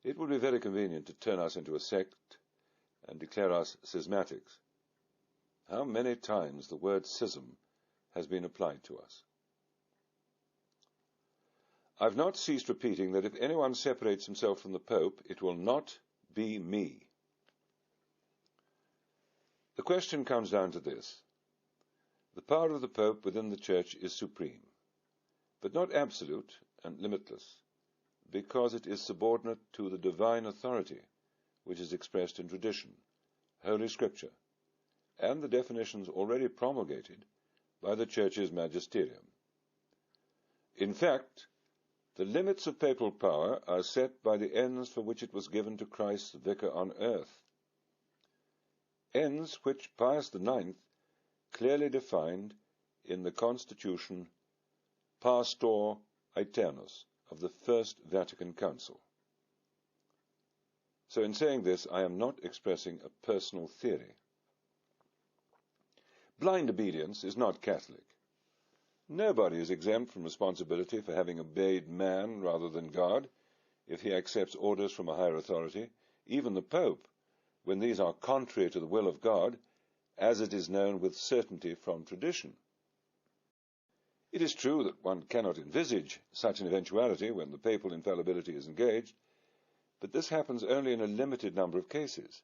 It would be very convenient to turn us into a sect and declare us schismatics. How many times the word schism has been applied to us. I've not ceased repeating that if anyone separates himself from the Pope, it will not be me. The question comes down to this. The power of the Pope within the Church is supreme, but not absolute and limitless, because it is subordinate to the divine authority which is expressed in tradition, Holy Scripture, and the definitions already promulgated by the Church's magisterium. In fact, the limits of papal power are set by the ends for which it was given to Christ's vicar on earth, ends which Pius IX clearly defined in the Constitution Pastor Aeternus of the First Vatican Council. So in saying this, I am not expressing a personal theory. Blind obedience is not Catholic. Nobody is exempt from responsibility for having obeyed man rather than God, if he accepts orders from a higher authority, even the Pope, when these are contrary to the will of God, as it is known with certainty from tradition. It is true that one cannot envisage such an eventuality when the papal infallibility is engaged, but this happens only in a limited number of cases.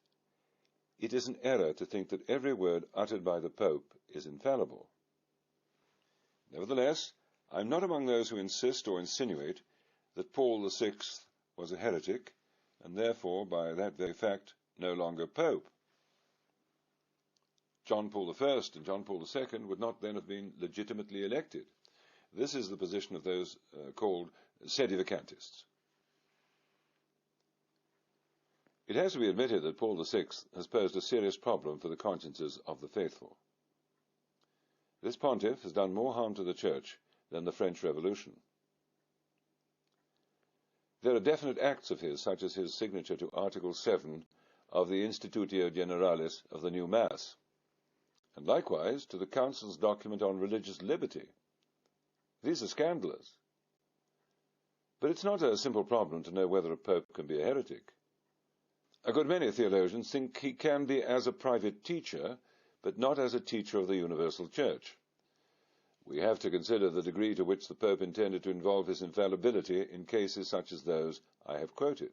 It is an error to think that every word uttered by the Pope is infallible. Nevertheless, I'm not among those who insist or insinuate that Paul VI was a heretic, and therefore, by that very fact, no longer Pope. John Paul I and John Paul II would not then have been legitimately elected. This is the position of those called sedevacantists. It has to be admitted that Paul VI has posed a serious problem for the consciences of the faithful. This pontiff has done more harm to the Church than the French Revolution. There are definite acts of his, such as his signature to Article 7 of the Institutio Generalis of the New Mass, and likewise to the Council's document on religious liberty. These are scandalous. But it's not a simple problem to know whether a pope can be a heretic. A good many theologians think he can be as a private teacher, but not as a teacher of the universal Church. We have to consider the degree to which the Pope intended to involve his infallibility in cases such as those I have quoted.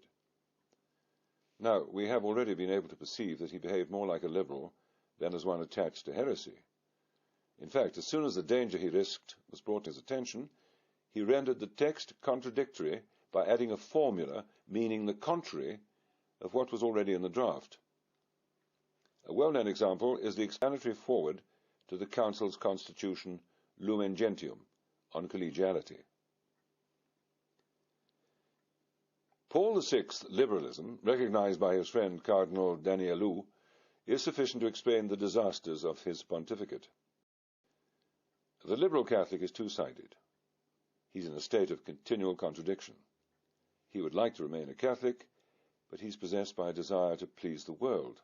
Now, we have already been able to perceive that he behaved more like a liberal than as one attached to heresy. In fact, as soon as the danger he risked was brought to his attention, he rendered the text contradictory by adding a formula meaning the contrary of what was already in the draft. A well-known example is the explanatory foreword to the Council's Constitution Lumen Gentium on collegiality. Paul VI's liberalism, recognized by his friend Cardinal Danielou, is sufficient to explain the disasters of his pontificate. The liberal Catholic is two-sided. He's in a state of continual contradiction. He would like to remain a Catholic, but he's possessed by a desire to please the world.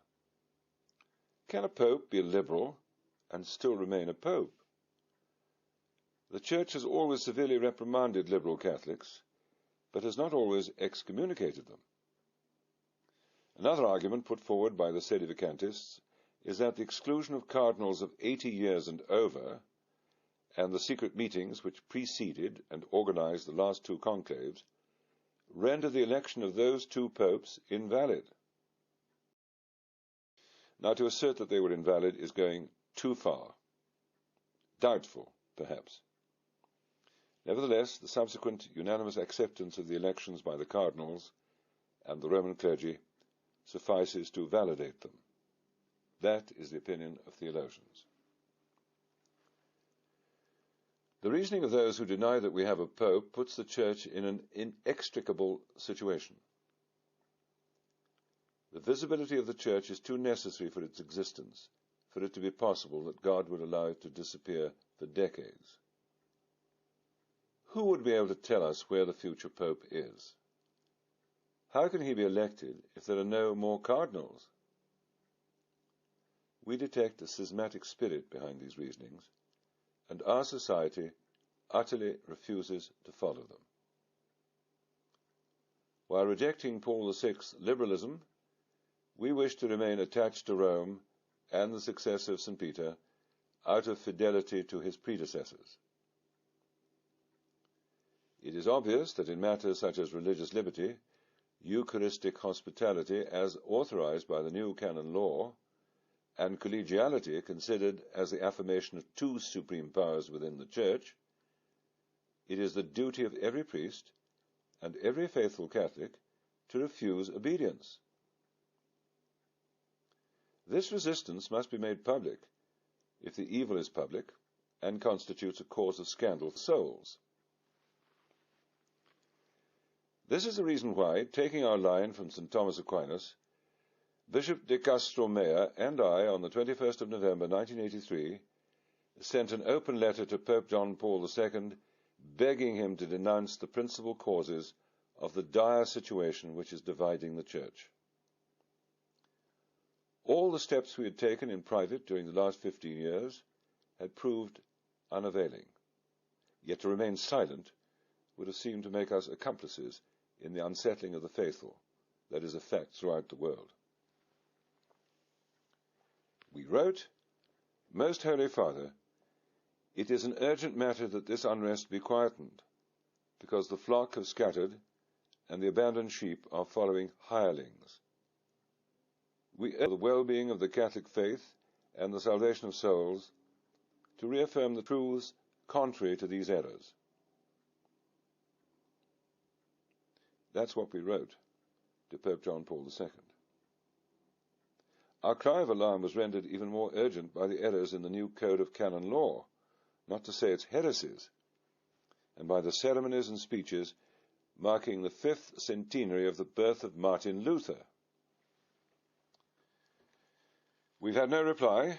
Can a pope be a liberal and still remain a pope? The Church has always severely reprimanded liberal Catholics, but has not always excommunicated them. Another argument put forward by the sedevacantists is that the exclusion of cardinals of 80 years and over, and the secret meetings which preceded and organized the last two conclaves, render the election of those two popes invalid. Now, to assert that they were invalid is going too far. Doubtful, perhaps. Nevertheless, the subsequent unanimous acceptance of the elections by the cardinals and the Roman clergy suffices to validate them. That is the opinion of theologians. The reasoning of those who deny that we have a pope puts the Church in an inextricable situation. The visibility of the Church is too necessary for its existence, for it to be possible that God would allow it to disappear for decades. Who would be able to tell us where the future pope is? How can he be elected if there are no more cardinals? We detect a schismatic spirit behind these reasonings, and our society utterly refuses to follow them. While rejecting Paul VI's liberalism, we wish to remain attached to Rome and the successor of St. Peter out of fidelity to his predecessors. It is obvious that in matters such as religious liberty, Eucharistic hospitality as authorized by the new canon law, and collegiality considered as the affirmation of two supreme powers within the Church, it is the duty of every priest and every faithful Catholic to refuse obedience. This resistance must be made public if the evil is public and constitutes a cause of scandal for souls. This is the reason why, taking our line from St. Thomas Aquinas, Bishop de Castromea and I, on the 21st of November 1983, sent an open letter to Pope John Paul II, begging him to denounce the principal causes of the dire situation which is dividing the Church. All the steps we had taken in private during the last 15 years had proved unavailing. Yet to remain silent would have seemed to make us accomplices in the unsettling of the faithful that is a fact throughout the world. We wrote, "Most Holy Father, it is an urgent matter that this unrest be quietened, because the flock have scattered and the abandoned sheep are following hirelings. We urge the well-being of the Catholic faith and the salvation of souls to reaffirm the truths contrary to these errors. That's what we wrote to Pope John Paul II. Our cry of alarm was rendered even more urgent by the errors in the new Code of Canon Law, not to say its heresies, and by the ceremonies and speeches marking the 5th centenary of the birth of Martin Luther. We've had no reply,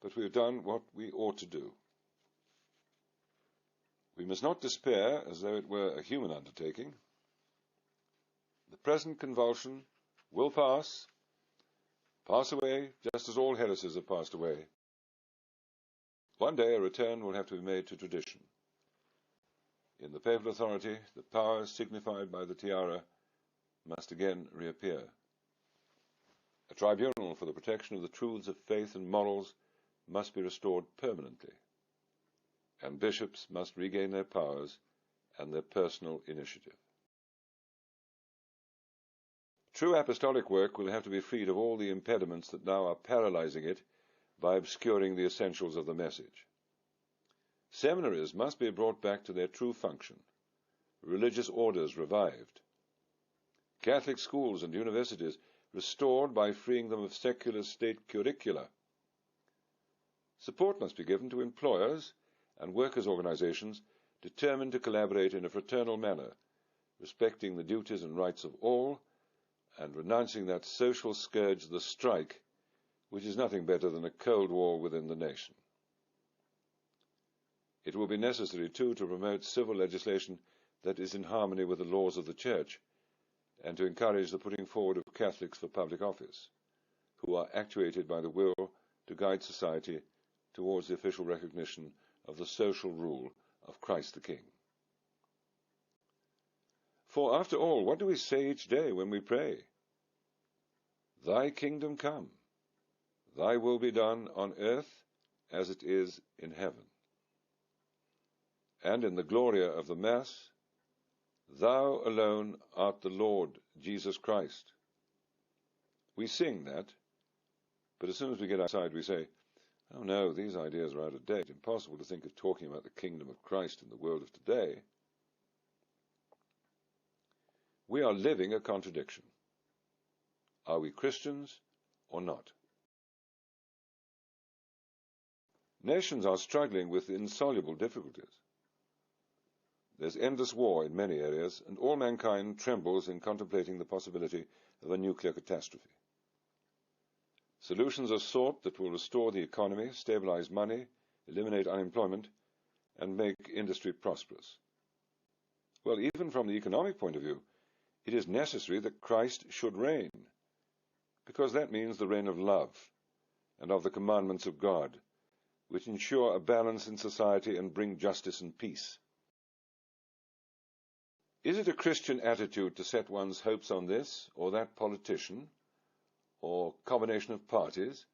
but we have done what we ought to do. We must not despair as though it were a human undertaking. The present convulsion will pass away, just as all heresies have passed away. One day a return will have to be made to tradition. In the papal authority, the power signified by the tiara must again reappear. A tribunal for the protection of the truths of faith and morals must be restored permanently, and bishops must regain their powers and their personal initiative. True apostolic work will have to be freed of all the impediments that now are paralyzing it by obscuring the essentials of the message. Seminaries must be brought back to their true function, religious orders revived, Catholic schools and universities restored by freeing them of secular state curricula. Support must be given to employers and workers' organizations determined to collaborate in a fraternal manner, respecting the duties and rights of all, and renouncing that social scourge, the strike, which is nothing better than a cold war within the nation. It will be necessary, too, to promote civil legislation that is in harmony with the laws of the Church, and to encourage the putting forward of Catholics for public office, who are actuated by the will to guide society towards the official recognition of the social rule of Christ the King. For, after all, what do we say each day when we pray? Thy kingdom come, thy will be done on earth as it is in heaven. And in the Gloria of the Mass, Thou alone art the Lord Jesus Christ. We sing that, but as soon as we get outside we say, oh no, these ideas are out of date. Impossible to think of talking about the kingdom of Christ in the world of today. We are living a contradiction. Are we Christians or not? Nations are struggling with insoluble difficulties. There's endless war in many areas, and all mankind trembles in contemplating the possibility of a nuclear catastrophe. Solutions are sought that will restore the economy, stabilize money, eliminate unemployment, and make industry prosperous. Well, even from the economic point of view, it is necessary that Christ should reign, because that means the reign of love and of the commandments of God, which ensure a balance in society and bring justice and peace. Is it a Christian attitude to set one's hopes on this or that politician, or combination of parties,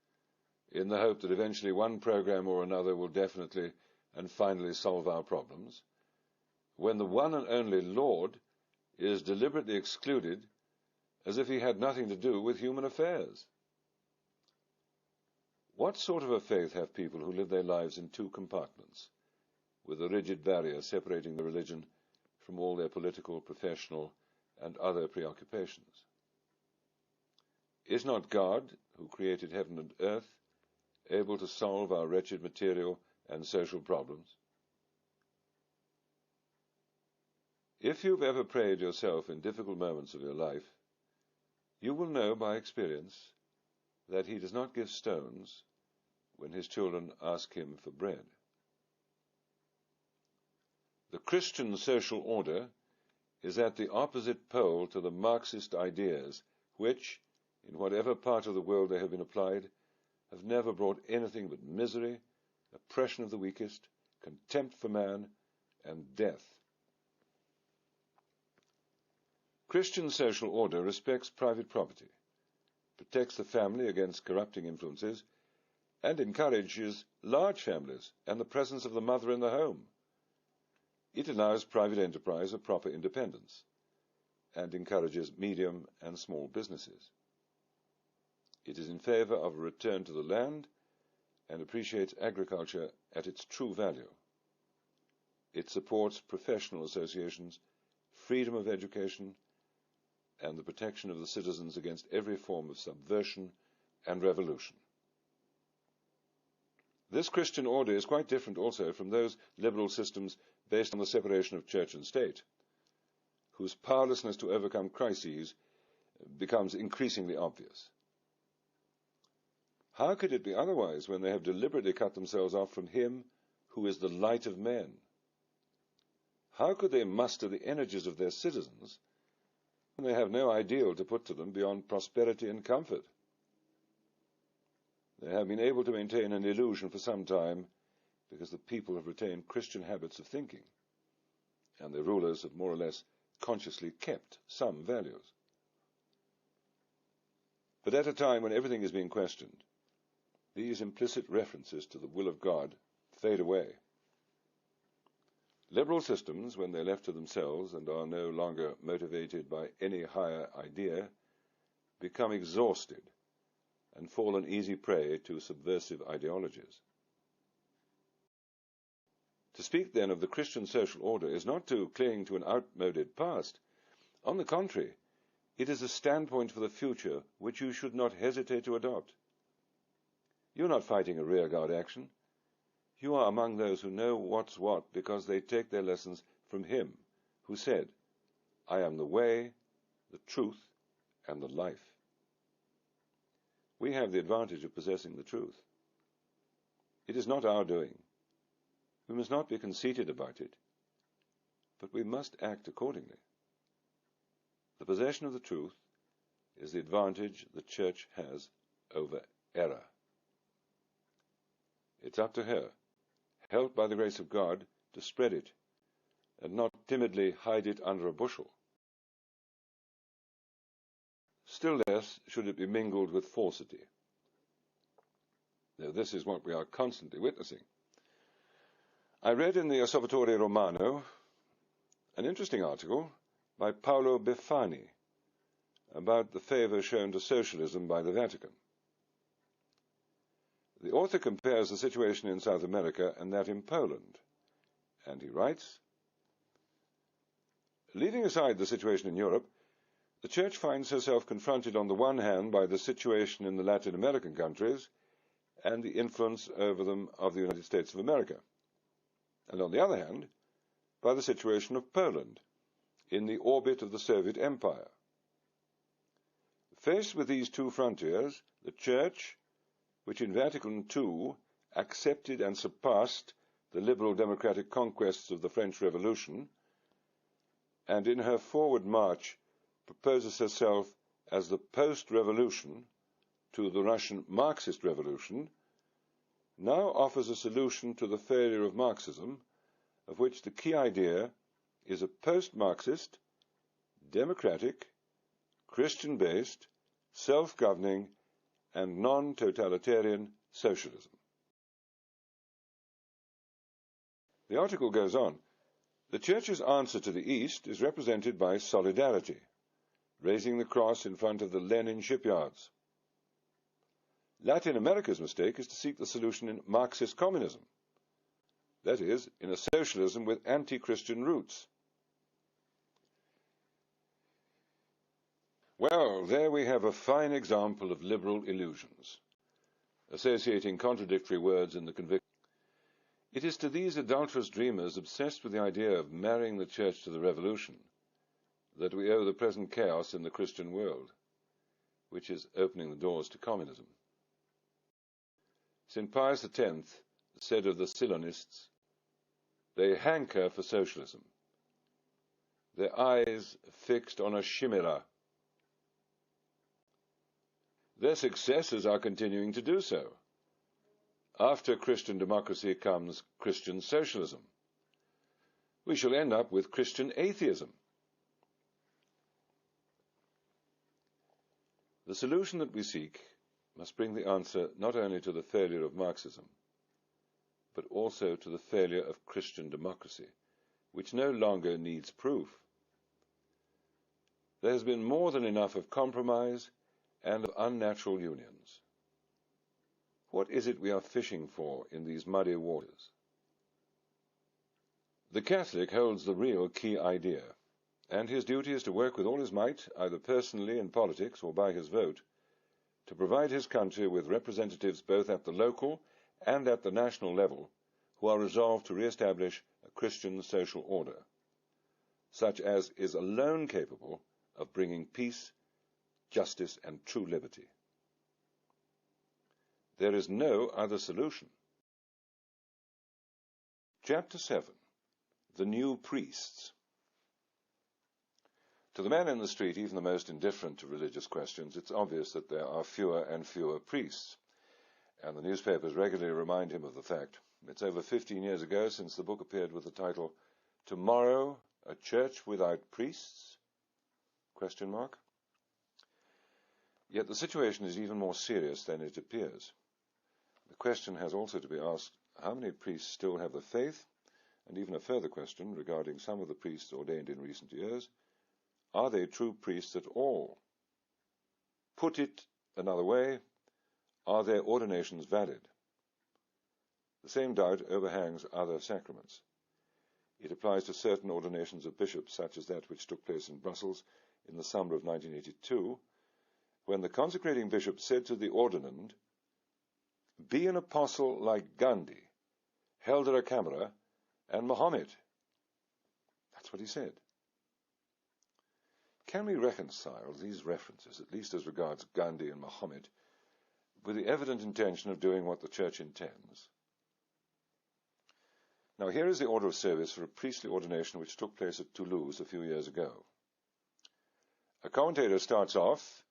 in the hope that eventually one program or another will definitely and finally solve our problems, when the one and only Lord is deliberately excluded as if he had nothing to do with human affairs? What sort of a faith have people who live their lives in two compartments, with a rigid barrier separating the religion from all their political, professional, and other preoccupations? Is not God, who created heaven and earth, able to solve our wretched material and social problems? If you've ever prayed yourself in difficult moments of your life, you will know by experience that he does not give stones when his children ask him for bread. The Christian social order is at the opposite pole to the Marxist ideas which, in whatever part of the world they have been applied, have never brought anything but misery, oppression of the weakest, contempt for man, and death. Christian social order respects private property, protects the family against corrupting influences, and encourages large families and the presence of the mother in the home. It allows private enterprise a proper independence and encourages medium and small businesses. It is in favor of a return to the land and appreciates agriculture at its true value. It supports professional associations, freedom of education, and the protection of the citizens against every form of subversion and revolution. This Christian order is quite different also from those liberal systems based on the separation of church and state, whose powerlessness to overcome crises becomes increasingly obvious. How could it be otherwise when they have deliberately cut themselves off from Him who is the light of men? How could they muster the energies of their citizens when they have no ideal to put to them beyond prosperity and comfort? They have been able to maintain an illusion for some time because the people have retained Christian habits of thinking, and their rulers have more or less consciously kept some values. But at a time when everything is being questioned, these implicit references to the will of God fade away. Liberal systems, when they're left to themselves and are no longer motivated by any higher idea, become exhausted and fall an easy prey to subversive ideologies. To speak, then, of the Christian social order is not to cling to an outmoded past. On the contrary, it is a standpoint for the future which you should not hesitate to adopt. You're not fighting a rearguard action. You are among those who know what's what because they take their lessons from Him who said, "I am the way, the truth, and the life." We have the advantage of possessing the truth. It is not our doing. We must not be conceited about it, but we must act accordingly. The possession of the truth is the advantage the Church has over error. It's up to her, helped by the grace of God, to spread it, and not timidly hide it under a bushel. Still less should it be mingled with falsity. Now, this is what we are constantly witnessing. I read in the Osservatore Romano an interesting article by Paolo Befani about the favor shown to socialism by the Vatican. The author compares the situation in South America and that in Poland, and he writes, "Leaving aside the situation in Europe, the Church finds herself confronted on the one hand by the situation in the Latin American countries and the influence over them of the United States of America, and on the other hand by the situation of Poland in the orbit of the Soviet Empire. Faced with these two frontiers, the Church, which in Vatican II accepted and surpassed the liberal democratic conquests of the French Revolution, and in her forward march proposes herself as the post-revolution to the Russian Marxist revolution, now offers a solution to the failure of Marxism, of which the key idea is a post-Marxist, democratic, Christian-based, self-governing, and non-totalitarian socialism." The article goes on. The Church's answer to the East is represented by solidarity, raising the cross in front of the Lenin shipyards. Latin America's mistake is to seek the solution in Marxist communism, that is, in a socialism with anti-Christian roots. Well, there we have a fine example of liberal illusions, associating contradictory words in the conviction. It is to these adulterous dreamers obsessed with the idea of marrying the Church to the Revolution that we owe the present chaos in the Christian world, which is opening the doors to communism. St. Pius X said of the Silonists, "They hanker for socialism, their eyes fixed on a chimera." Their successors are continuing to do so. After Christian democracy comes Christian socialism. We shall end up with Christian atheism. The solution that we seek must bring the answer not only to the failure of Marxism, but also to the failure of Christian democracy, which no longer needs proof. There has been more than enough of compromise and of unnatural unions. What is it we are fishing for in these muddy waters? The Catholic holds the real key idea. and his duty is to work with all his might, either personally in politics or by his vote, to provide his country with representatives both at the local and at the national level who are resolved to re-establish a Christian social order, such as is alone capable of bringing peace, justice, and true liberty. There is no other solution. Chapter 7. The New Priests. To the man in the street, even the most indifferent to religious questions, it's obvious that there are fewer and fewer priests, and the newspapers regularly remind him of the fact. It's over 15 years ago since the book appeared with the title, Tomorrow, a Church Without Priests? ? Yet the situation is even more serious than it appears. The question has also to be asked, how many priests still have the faith? And even a further question regarding some of the priests ordained in recent years, are they true priests at all? Put it another way, are their ordinations valid? The same doubt overhangs other sacraments. It applies to certain ordinations of bishops, such as that which took place in Brussels in the summer of 1982, when the consecrating bishop said to the ordinand, "Be an apostle like Gandhi, Helder Camera, and Mohammed." That's what he said. Can we reconcile these references, at least as regards Gandhi and Mohammed, with the evident intention of doing what the Church intends? Now, here is the order of service for a priestly ordination which took place at Toulouse a few years ago. A commentator starts off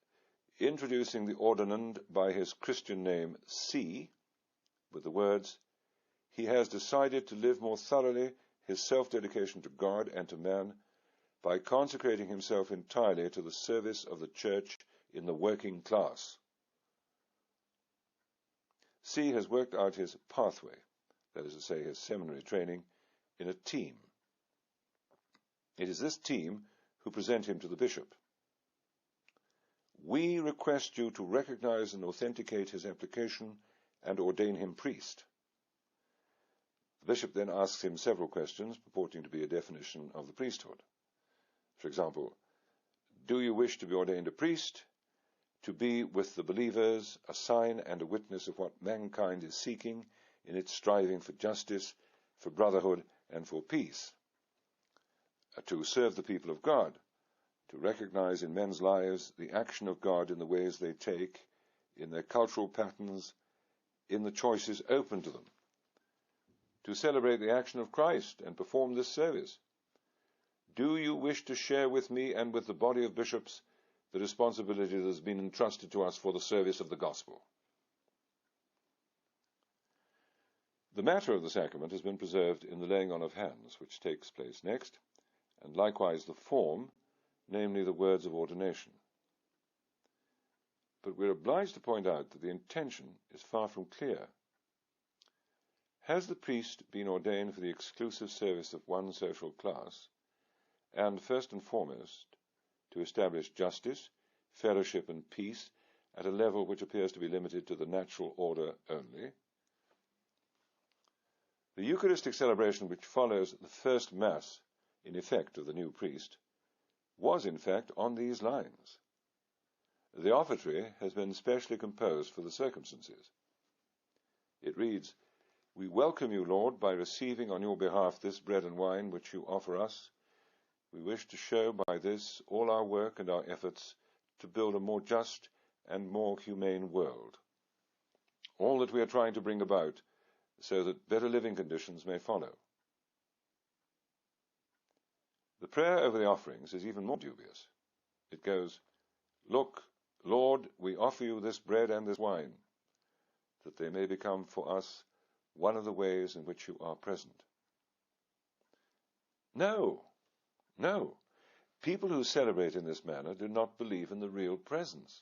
introducing the ordinand by his Christian name C, with the words, "He has decided to live more thoroughly his self-dedication to God and to man by consecrating himself entirely to the service of the Church in the working class." C has worked out his pathway, that is to say, his seminary training, in a team. It is this team who present him to the bishop. "We request you to recognize and authenticate his application and ordain him priest." The bishop then asks him several questions purporting to be a definition of the priesthood. For example, do you wish to be ordained a priest, to be with the believers a sign and a witness of what mankind is seeking in its striving for justice, for brotherhood, and for peace? To serve the people of God, to recognize in men's lives the action of God in the ways they take, in their cultural patterns, in the choices open to them, to celebrate the action of Christ and perform this service. Do you wish to share with me and with the body of bishops the responsibility that has been entrusted to us for the service of the gospel? The matter of the sacrament has been preserved in the laying on of hands, which takes place next, and likewise the form, namely the words of ordination. But we're obliged to point out that the intention is far from clear. Has the priest been ordained for the exclusive service of one social class, and first and foremost to establish justice, fellowship, and peace at a level which appears to be limited to the natural order only? The Eucharistic celebration which follows the first Mass, in effect, of the new priest, was in fact on these lines. The offertory has been specially composed for the circumstances. It reads, "We welcome you, Lord, by receiving on your behalf this bread and wine which you offer us. We wish to show by this all our work and our efforts to build a more just and more humane world. All that we are trying to bring about so that better living conditions may follow." The prayer over the offerings is even more dubious. It goes, "Look, Lord, we offer you this bread and this wine, that they may become for us one of the ways in which you are present." No. People who celebrate in this manner do not believe in the real presence.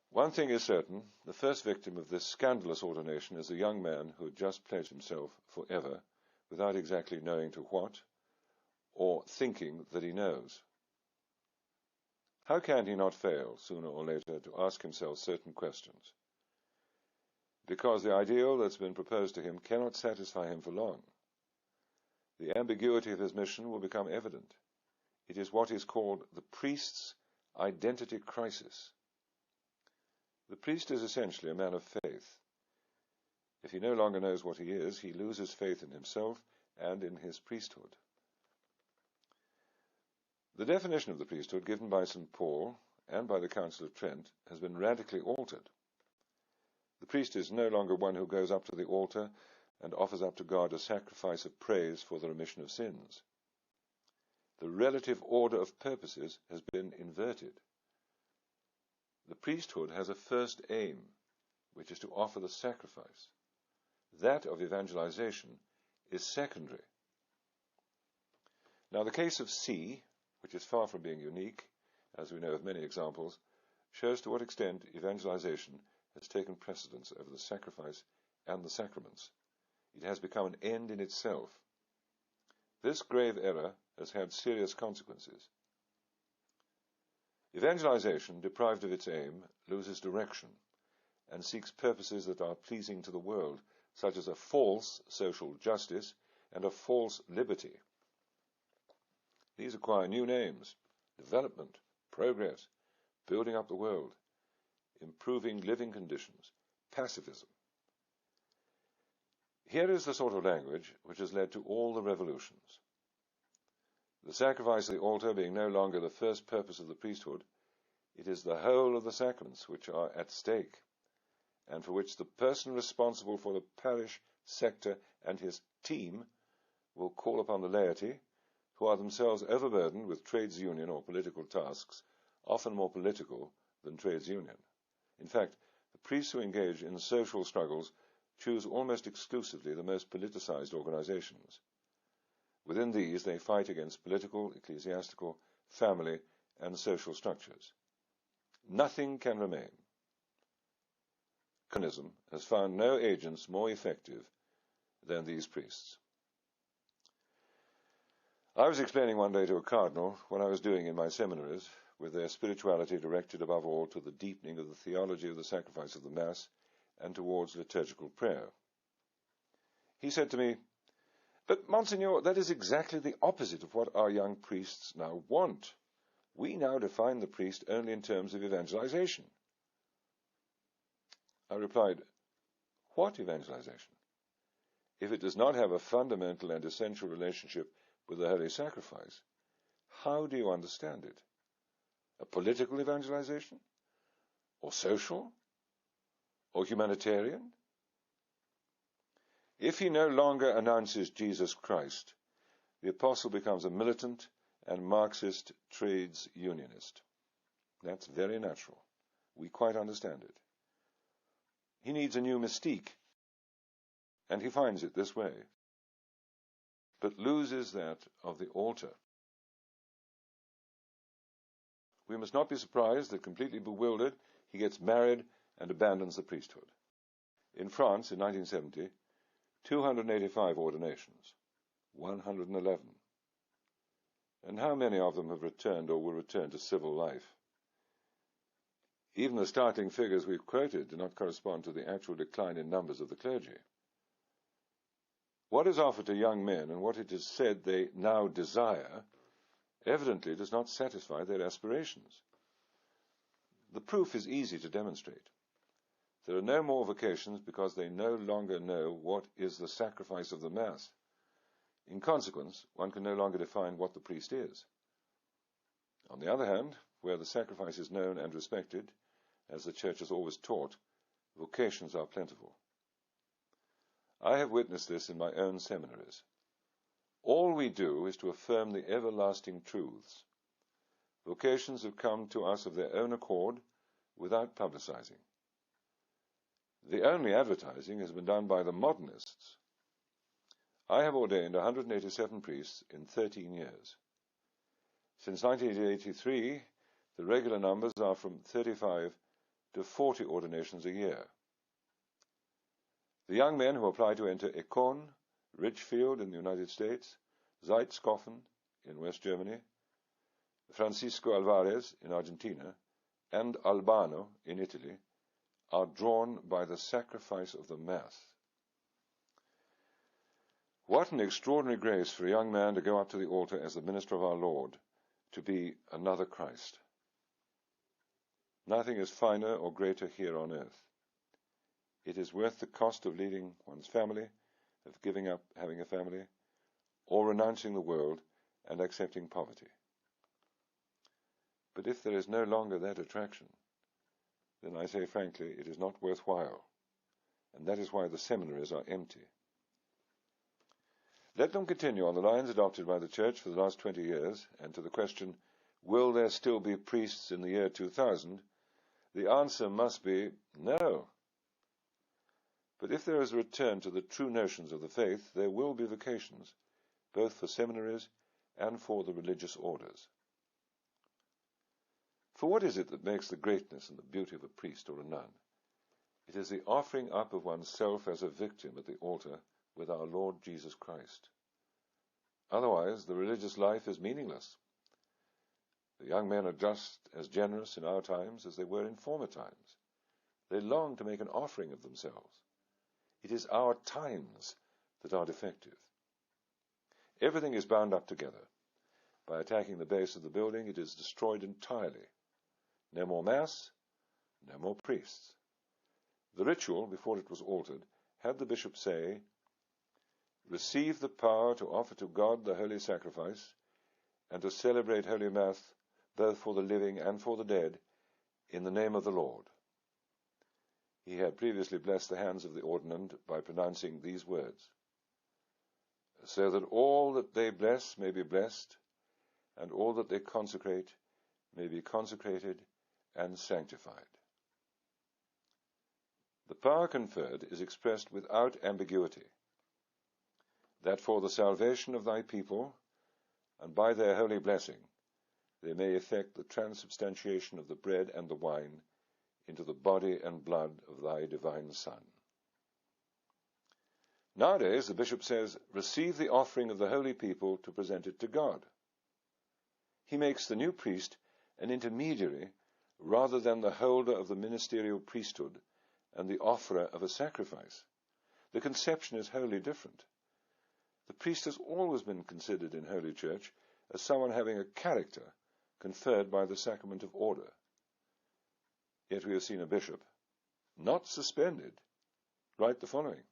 One thing is certain, the first victim of this scandalous ordination is a young man who had just pledged himself forever without exactly knowing to what, or thinking that he knows. How can he not fail, sooner or later, to ask himself certain questions? Because the ideal that's been proposed to him cannot satisfy him for long. the ambiguity of his mission will become evident. It is what is called the priest's identity crisis. The priest is essentially a man of faith. If he no longer knows what he is, he loses faith in himself and in his priesthood. The definition of the priesthood given by St. Paul and by the Council of Trent has been radically altered. The priest is no longer one who goes up to the altar and offers up to God a sacrifice of praise for the remission of sins. The relative order of purposes has been inverted. The priesthood has a first aim, which is to offer the sacrifice. That of evangelization is secondary. Now, the case of C, which is far from being unique, as we know of many examples, shows to what extent evangelization has taken precedence over the sacrifice and the sacraments. It has become an end in itself. This grave error has had serious consequences. Evangelization, deprived of its aim, loses direction and seeks purposes that are pleasing to the world, such as a false social justice and a false liberty. These acquire new names: development, progress, building up the world, improving living conditions, pacifism. Here is the sort of language which has led to all the revolutions. The sacrifice of the altar being no longer the first purpose of the priesthood, it is the whole of the sacraments which are at stake, and for which the person responsible for the parish, sector, and his team will call upon the laity, who are themselves overburdened with trades union or political tasks, often more political than trades union. In fact, the priests who engage in social struggles choose almost exclusively the most politicized organizations. Within these, they fight against political, ecclesiastical, family, and social structures. Nothing can remain. Communism has found no agents more effective than these priests. I was explaining one day to a cardinal what I was doing in my seminaries, with their spirituality directed above all to the deepening of the theology of the sacrifice of the Mass and towards liturgical prayer. He said to me, "But, Monsignor, that is exactly the opposite of what our young priests now want. We now define the priest only in terms of evangelization." I replied, "What evangelization? If it does not have a fundamental and essential relationship with the Holy Sacrifice, how do you understand it? A political evangelization? Or social? Or humanitarian? If he no longer announces Jesus Christ, the apostle becomes a militant and Marxist trades unionist. That's very natural. We quite understand it. He needs a new mystique, and he finds it this way, but loses that of the altar. We must not be surprised that, completely bewildered, he gets married and abandons the priesthood. In France, in 1970, 285 ordinations, 111. And how many of them have returned or will return to civil life? Even the startling figures we've quoted do not correspond to the actual decline in numbers of the clergy. What is offered to young men and what it is said they now desire evidently does not satisfy their aspirations. The proof is easy to demonstrate. There are no more vocations because they no longer know what is the sacrifice of the Mass. In consequence, one can no longer define what the priest is. On the other hand, where the sacrifice is known and respected, as the Church has always taught, vocations are plentiful. I have witnessed this in my own seminaries. All we do is to affirm the everlasting truths. Vocations have come to us of their own accord, without publicizing. The only advertising has been done by the modernists. I have ordained 187 priests in 13 years. Since 1983, the regular numbers are from 35 to 40 ordinations a year. The young men who apply to enter Econ, Ridgefield in the United States, Zeitskofen in West Germany, Francisco Alvarez in Argentina, and Albano in Italy are drawn by the sacrifice of the Mass. What an extraordinary grace for a young man to go up to the altar as the minister of our Lord, to be another Christ. Nothing is finer or greater here on earth. It is worth the cost of leaving one's family, of giving up having a family, or renouncing the world and accepting poverty. But if there is no longer that attraction, then I say frankly, it is not worthwhile, and that is why the seminaries are empty. Let them continue on the lines adopted by the Church for the last 20 years, and to the question, will there still be priests in the year 2000, the answer must be no. But if there is a return to the true notions of the faith, there will be vocations, both for seminaries and for the religious orders. For what is it that makes the greatness and the beauty of a priest or a nun? It is the offering up of oneself as a victim at the altar with our Lord Jesus Christ. Otherwise, the religious life is meaningless. The young men are just as generous in our times as they were in former times. They long to make an offering of themselves. It is our times that are defective. Everything is bound up together. By attacking the base of the building, it is destroyed entirely. No more Mass, no more priests. The ritual, before it was altered, had the bishop say, receive the power to offer to God the holy sacrifice, and to celebrate Holy Mass both for the living and for the dead, in the name of the Lord. He had previously blessed the hands of the ordinand by pronouncing these words, so that all that they bless may be blessed, and all that they consecrate may be consecrated and sanctified. The power conferred is expressed without ambiguity, that for the salvation of thy people, and by their holy blessing, they may effect the transubstantiation of the bread and the wine into the body and blood of thy divine Son. Nowadays, the bishop says, receive the offering of the holy people to present it to God. He makes the new priest an intermediary rather than the holder of the ministerial priesthood and the offerer of a sacrifice. The conception is wholly different. The priest has always been considered in Holy Church as someone having a character conferred by the sacrament of order. Yet we have seen a bishop, not suspended, write the following.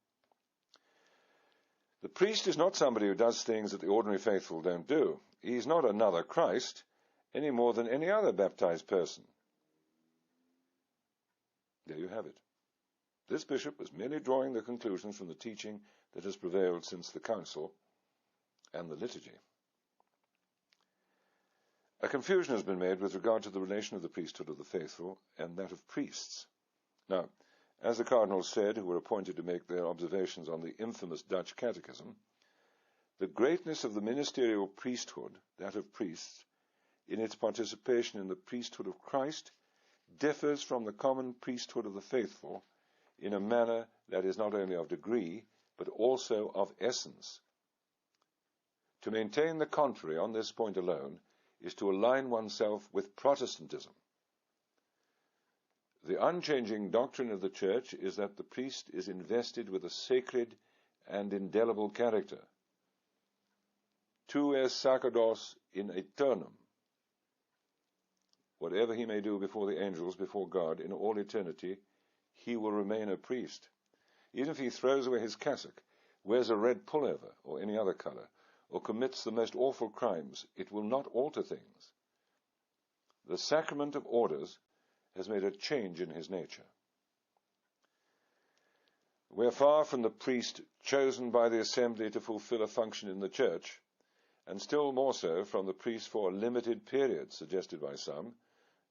The priest is not somebody who does things that the ordinary faithful don't do. He is not another Christ, any more than any other baptized person. There you have it. This bishop was merely drawing the conclusions from the teaching that has prevailed since the council and the liturgy. A confusion has been made with regard to the relation of the priesthood of the faithful and that of priests. Now, as the cardinals said, who were appointed to make their observations on the infamous Dutch catechism, the greatness of the ministerial priesthood, that of priests, in its participation in the priesthood of Christ, differs from the common priesthood of the faithful in a manner that is not only of degree, but also of essence. To maintain the contrary on this point alone is to align oneself with Protestantism. The unchanging doctrine of the Church is that the priest is invested with a sacred and indelible character. Tu es sacerdos in aeternum. Whatever he may do before the angels, before God, in all eternity, he will remain a priest. Even if he throws away his cassock, wears a red pullover or any other color, or commits the most awful crimes, it will not alter things. The sacrament of orders has made a change in his nature. We are far from the priest chosen by the assembly to fulfill a function in the church, and still more so from the priest for a limited period, suggested by some,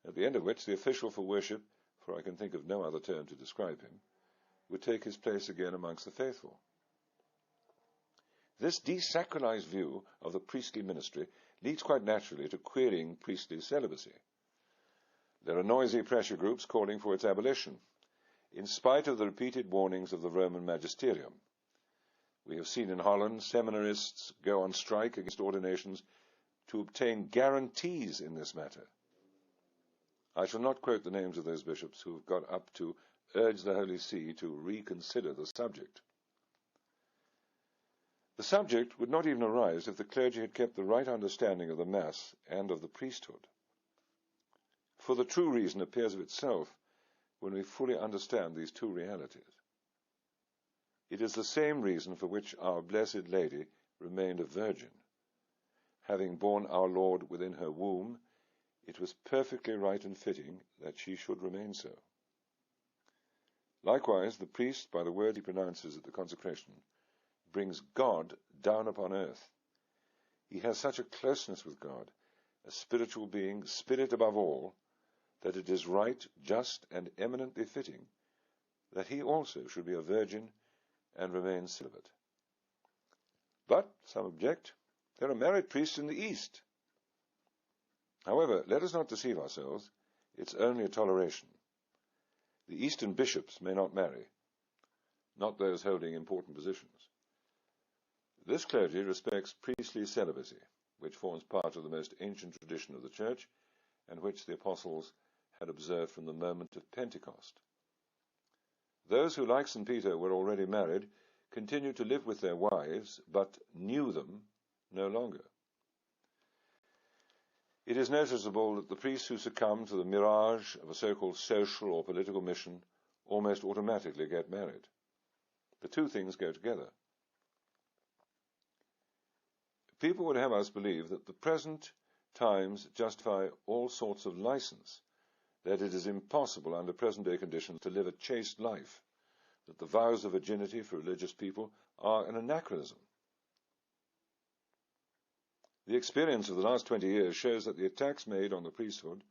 at the end of which the official for worship, for I can think of no other term to describe him, would take his place again amongst the faithful. This desacralized view of the priestly ministry leads quite naturally to querying priestly celibacy. There are noisy pressure groups calling for its abolition, in spite of the repeated warnings of the Roman magisterium. We have seen in Holland seminarists go on strike against ordinations to obtain guarantees in this matter. I shall not quote the names of those bishops who have got up to urge the Holy See to reconsider the subject. The subject would not even arise if the clergy had kept the right understanding of the Mass and of the priesthood. For the true reason appears of itself when we fully understand these two realities. It is the same reason for which our Blessed Lady remained a virgin. Having borne our Lord within her womb, it was perfectly right and fitting that she should remain so. Likewise, the priest, by the word he pronounces at the consecration, brings God down upon earth. He has such a closeness with God, a spiritual being, spirit above all, that it is right, just, and eminently fitting that he also should be a virgin and remain celibate. But, some object, there are married priests in the East. However, let us not deceive ourselves. It's only a toleration. The Eastern bishops may not marry, not those holding important positions. This clergy respects priestly celibacy, which forms part of the most ancient tradition of the Church, and which the apostles had observed from the moment of Pentecost. Those who, like St. Peter, were already married, continued to live with their wives, but knew them no longer. It is noticeable that the priests who succumb to the mirage of a so-called social or political mission almost automatically get married. The two things go together. People would have us believe that the present times justify all sorts of license, that it is impossible under present-day conditions to live a chaste life, that the vows of virginity for religious people are an anachronism. The experience of the last 20 years shows that the attacks made on the priesthood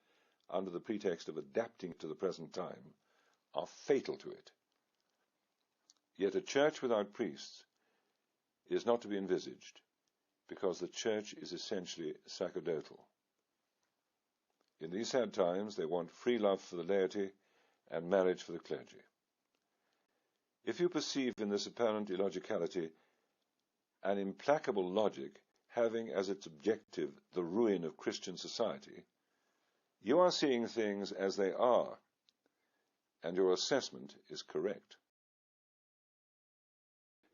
under the pretext of adapting to the present time are fatal to it. Yet a church without priests is not to be envisaged, because the church is essentially sacerdotal. In these sad times, they want free love for the laity and marriage for the clergy. If you perceive in this apparent illogicality an implacable logic having as its objective the ruin of Christian society, you are seeing things as they are, and your assessment is correct.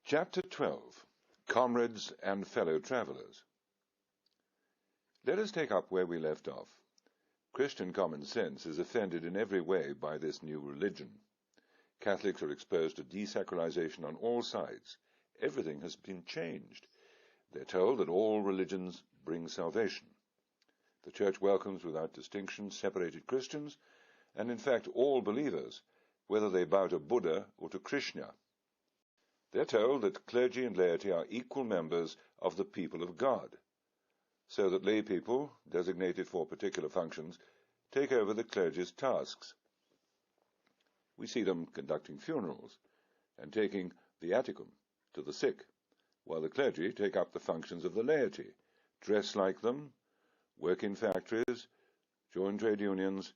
Chapter 12. Comrades and Fellow Travellers. Let us take up where we left off. Christian common sense is offended in every way by this new religion. Catholics are exposed to desacralization on all sides. Everything has been changed. They're told that all religions bring salvation. The Church welcomes without distinction separated Christians, and in fact all believers, whether they bow to Buddha or to Krishna. They're told that clergy and laity are equal members of the people of God, so that lay people, designated for particular functions, take over the clergy's tasks. We see them conducting funerals and taking viaticum to the sick, while the clergy take up the functions of the laity, dress like them, work in factories, join trade unions,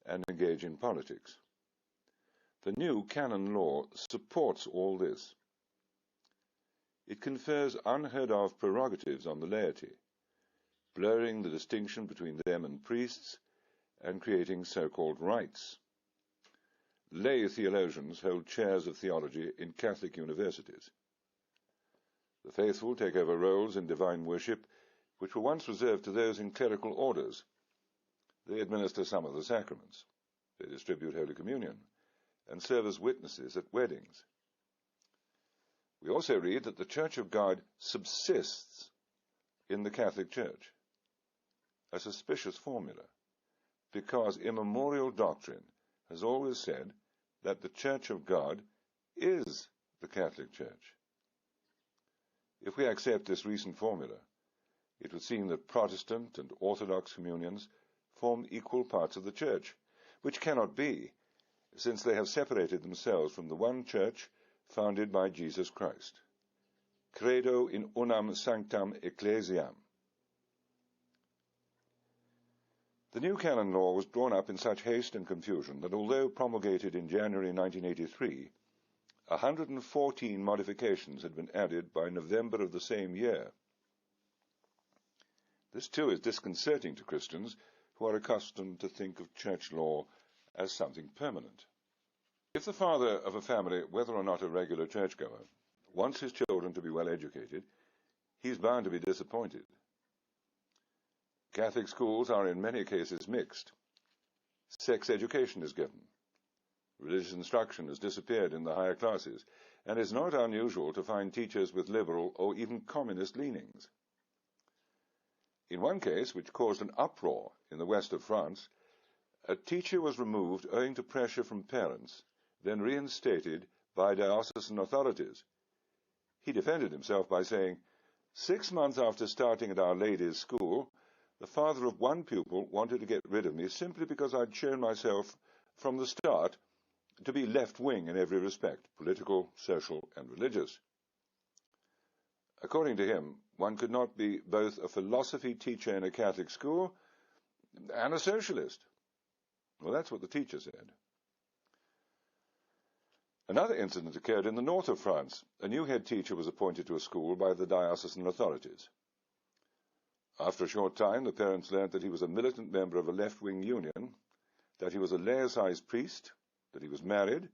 and engage in politics. The new canon law supports all this. It confers unheard-of prerogatives on the laity, blurring the distinction between them and priests and creating so-called rights. Lay theologians hold chairs of theology in Catholic universities. The faithful take over roles in divine worship which were once reserved to those in clerical orders. They administer some of the sacraments. They distribute Holy Communion and serve as witnesses at weddings. We also read that the Church of God subsists in the Catholic Church, a suspicious formula, because immemorial doctrine has always said that the Church of God is the Catholic Church. If we accept this recent formula, it would seem that Protestant and Orthodox communions form equal parts of the Church, which cannot be, since they have separated themselves from the one Church founded by Jesus Christ. Credo in unam sanctam ecclesiam. The new canon law was drawn up in such haste and confusion that although promulgated in January 1983, 114 modifications had been added by November of the same year. This too is disconcerting to Christians who are accustomed to think of church law as something permanent. If the father of a family, whether or not a regular churchgoer, wants his children to be well educated, he's bound to be disappointed. Catholic schools are in many cases mixed. Sex education is given. Religious instruction has disappeared in the higher classes, and it's not unusual to find teachers with liberal or even communist leanings. In one case, which caused an uproar in the west of France, a teacher was removed owing to pressure from parents, then reinstated by diocesan authorities. He defended himself by saying, 6 months after starting at Our Lady's school, the father of one pupil wanted to get rid of me simply because I'd shown myself from the start to be left-wing in every respect, political, social, and religious. According to him, one could not be both a philosophy teacher in a Catholic school and a socialist. Well, that's what the teacher said. Another incident occurred in the north of France. A new head teacher was appointed to a school by the diocesan authorities. After a short time, the parents learned that he was a militant member of a left-wing union, that he was a laicized priest, that he was married,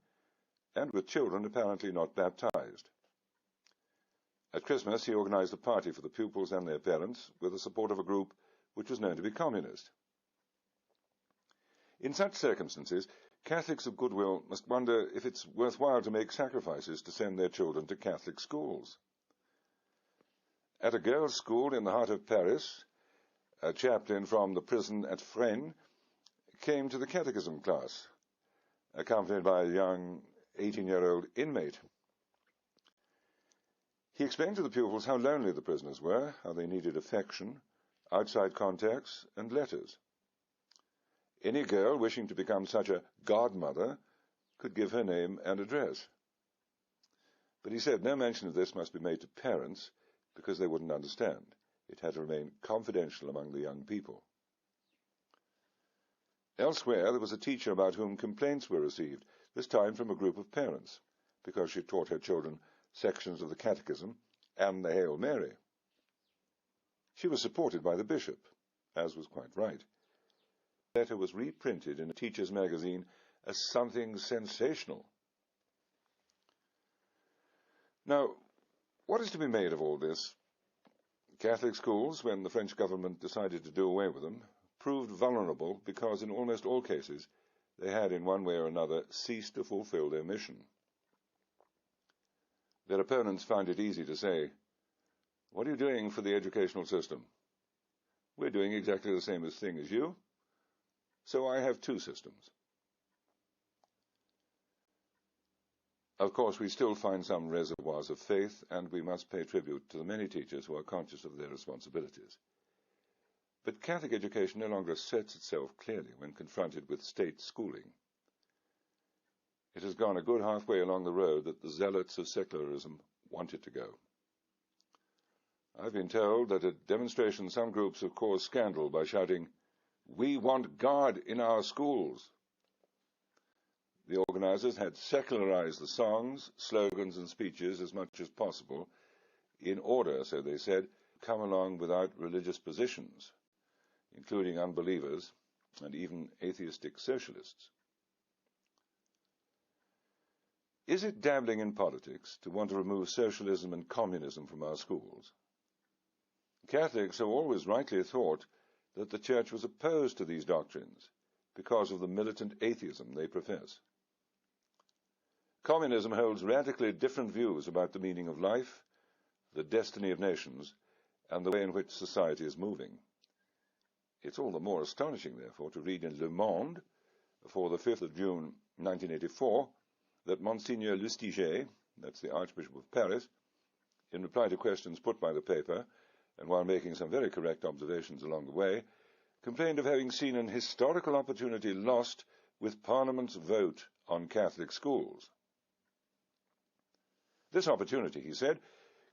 and with children apparently not baptized. At Christmas, he organized a party for the pupils and their parents with the support of a group which was known to be communist. In such circumstances, Catholics of goodwill must wonder if it's worthwhile to make sacrifices to send their children to Catholic schools. At a girls' school in the heart of Paris, a chaplain from the prison at Fresnes came to the catechism class, accompanied by a young 18-year-old inmate. He explained to the pupils how lonely the prisoners were, how they needed affection, outside contacts, and letters. Any girl wishing to become such a godmother could give her name and address. But he said no mention of this must be made to parents, because they wouldn't understand. It had to remain confidential among the young people. Elsewhere, there was a teacher about whom complaints were received, this time from a group of parents, because she taught her children sections of the Catechism and the Hail Mary. She was supported by the bishop, as was quite right. The letter was reprinted in a teacher's magazine as something sensational. Now, what is to be made of all this? Catholic schools, when the French government decided to do away with them, proved vulnerable because in almost all cases they had in one way or another ceased to fulfill their mission. Their opponents found it easy to say, "What are you doing for the educational system?" "We're doing exactly the same thing as you, so I have two systems." Of course, we still find some reservoirs of faith, and we must pay tribute to the many teachers who are conscious of their responsibilities. But Catholic education no longer asserts itself clearly when confronted with state schooling. It has gone a good halfway along the road that the zealots of secularism want it to go. I've been told that at demonstrations some groups have caused scandal by shouting, "We want God in our schools." The organizers had secularized the songs, slogans, and speeches as much as possible in order, so they said, to come along without religious positions, including unbelievers and even atheistic socialists. Is it dabbling in politics to want to remove socialism and communism from our schools? Catholics have always rightly thought that the Church was opposed to these doctrines because of the militant atheism they profess. Communism holds radically different views about the meaning of life, the destiny of nations, and the way in which society is moving. It's all the more astonishing, therefore, to read in Le Monde for the 5th of June 1984 that Monseigneur Lustiger, that's the Archbishop of Paris, in reply to questions put by the paper, and while making some very correct observations along the way, complained of having seen an historical opportunity lost with Parliament's vote on Catholic schools. This opportunity, he said,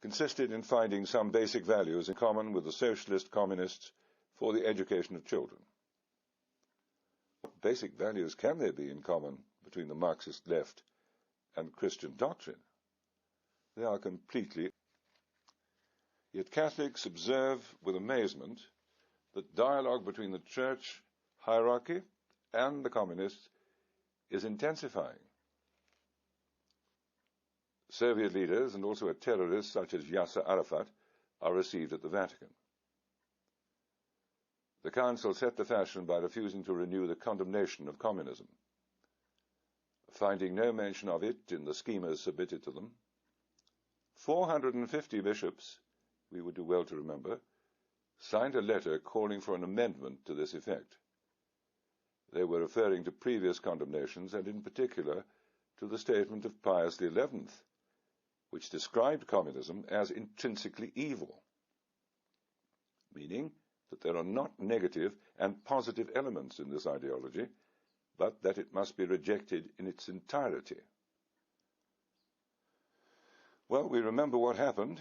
consisted in finding some basic values in common with the socialist communists for the education of children. What basic values can there be in common between the Marxist left and Christian doctrine? They are completely. Yet Catholics observe with amazement that dialogue between the church hierarchy and the communists is intensifying. Soviet leaders and also a terrorist such as Yasser Arafat are received at the Vatican. The Council set the fashion by refusing to renew the condemnation of communism. Finding no mention of it in the schemas submitted to them, 450 bishops, we would do well to remember, signed a letter calling for an amendment to this effect. They were referring to previous condemnations and in particular to the statement of Pius XI, which described communism as intrinsically evil, meaning that there are not negative and positive elements in this ideology, but that it must be rejected in its entirety. Well, we remember what happened.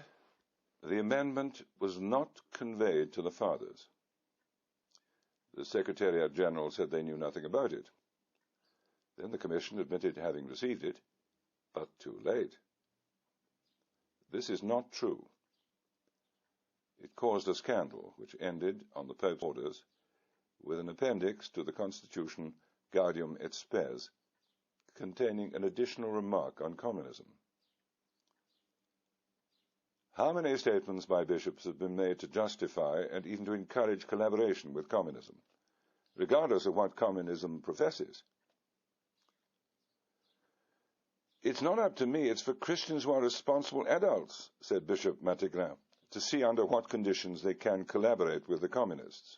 The amendment was not conveyed to the Fathers. The Secretariat General said they knew nothing about it. Then the Commission admitted having received it, but too late. This is not true. It caused a scandal which ended, on the Pope's orders, with an appendix to the Constitution Gaudium et Spes, containing an additional remark on communism. How many statements by bishops have been made to justify and even to encourage collaboration with communism, regardless of what communism professes? It's not up to me, it's for Christians who are responsible adults, said Bishop Matigran, to see under what conditions they can collaborate with the communists.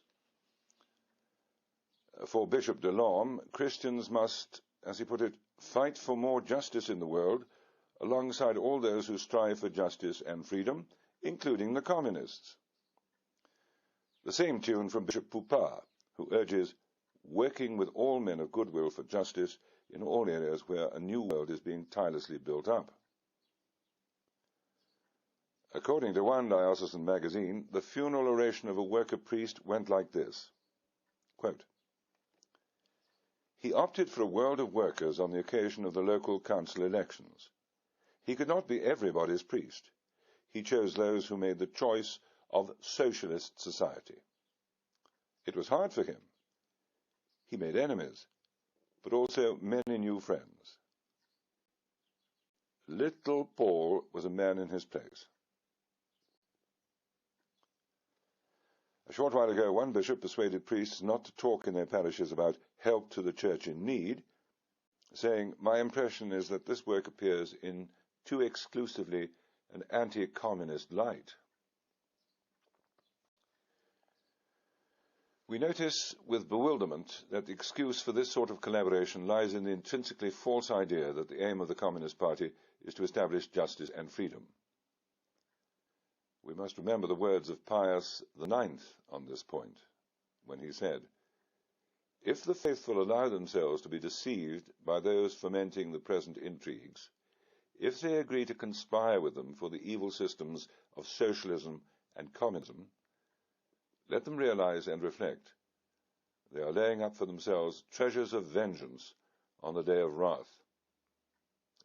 For Bishop Delorme, Christians must, as he put it, fight for more justice in the world, alongside all those who strive for justice and freedom, including the communists. The same tune from Bishop Poupart, who urges working with all men of goodwill for justice in all areas where a new world is being tirelessly built up. According to one diocesan magazine, the funeral oration of a worker priest went like this, quote, "He opted for a world of workers on the occasion of the local council elections. He could not be everybody's priest. He chose those who made the choice of socialist society. It was hard for him. He made enemies, but also many new friends. Little Paul was a man in his place." A short while ago, one bishop persuaded priests not to talk in their parishes about help to the church in need, saying, "My impression is that this work appears in too exclusively an anti-communist light." We notice with bewilderment that the excuse for this sort of collaboration lies in the intrinsically false idea that the aim of the Communist Party is to establish justice and freedom. We must remember the words of Pius IX on this point, when he said, "If the faithful allow themselves to be deceived by those fomenting the present intrigues, if they agree to conspire with them for the evil systems of socialism and communism, let them realize and reflect they are laying up for themselves treasures of vengeance on the day of wrath.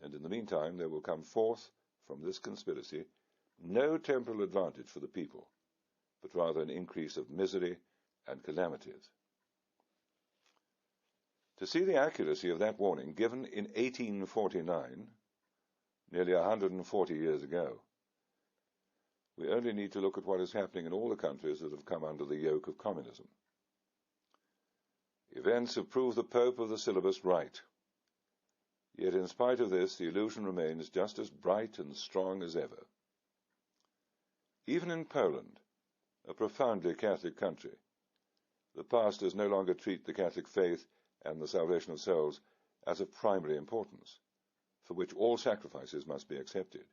And in the meantime there will come forth from this conspiracy no temporal advantage for the people, but rather an increase of misery and calamities." To see the accuracy of that warning given in 1849, nearly 140 years ago, we only need to look at what is happening in all the countries that have come under the yoke of communism. Events have proved the Pope of the syllabus right. Yet in spite of this, the illusion remains just as bright and strong as ever. Even in Poland, a profoundly Catholic country, the pastors no longer treat the Catholic faith and the salvation of souls as of primary importance, for which all sacrifices must be accepted,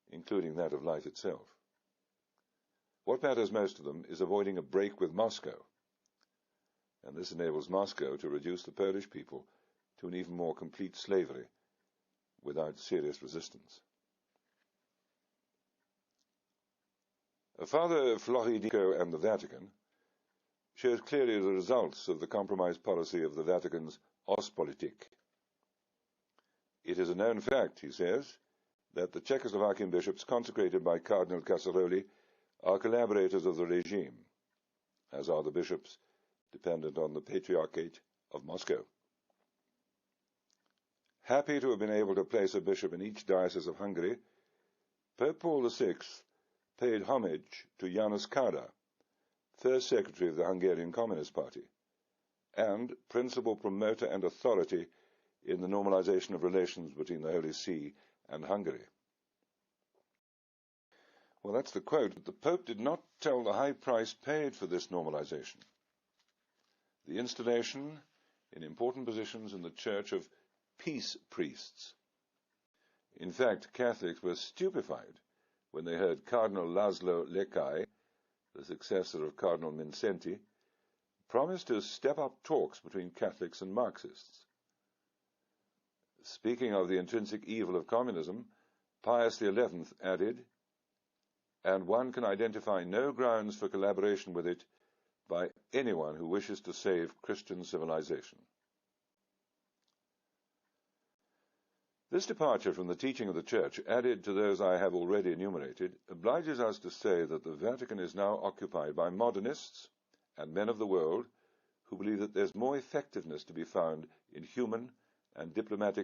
including that of life itself. What matters most to them is avoiding a break with Moscow, and this enables Moscow to reduce the Polish people to an even more complete slavery without serious resistance. Father Floridico and the Vatican shows clearly the results of the compromise policy of the Vatican's Ostpolitik. It is a known fact, he says, that the Czechoslovakian bishops consecrated by Cardinal Casaroli are collaborators of the regime, as are the bishops dependent on the Patriarchate of Moscow. Happy to have been able to place a bishop in each diocese of Hungary, Pope Paul VI paid homage to János Kádár, first secretary of the Hungarian Communist Party, and principal promoter and authority in the normalization of relations between the Holy See and Hungary. Well, that's the quote. The Pope did not tell the high price paid for this normalization. The installation in important positions in the Church of peace priests. In fact, Catholics were stupefied when they heard Cardinal Laszlo Lekai, the successor of Cardinal Mindszenty, promise to step up talks between Catholics and Marxists. Speaking of the intrinsic evil of communism, Pius XI added, "And one can identify no grounds for collaboration with it by anyone who wishes to save Christian civilization." This departure from the teaching of the Church, added to those I have already enumerated, obliges us to say that the Vatican is now occupied by modernists and men of the world who believe that there's more effectiveness to be found in human and diplomatic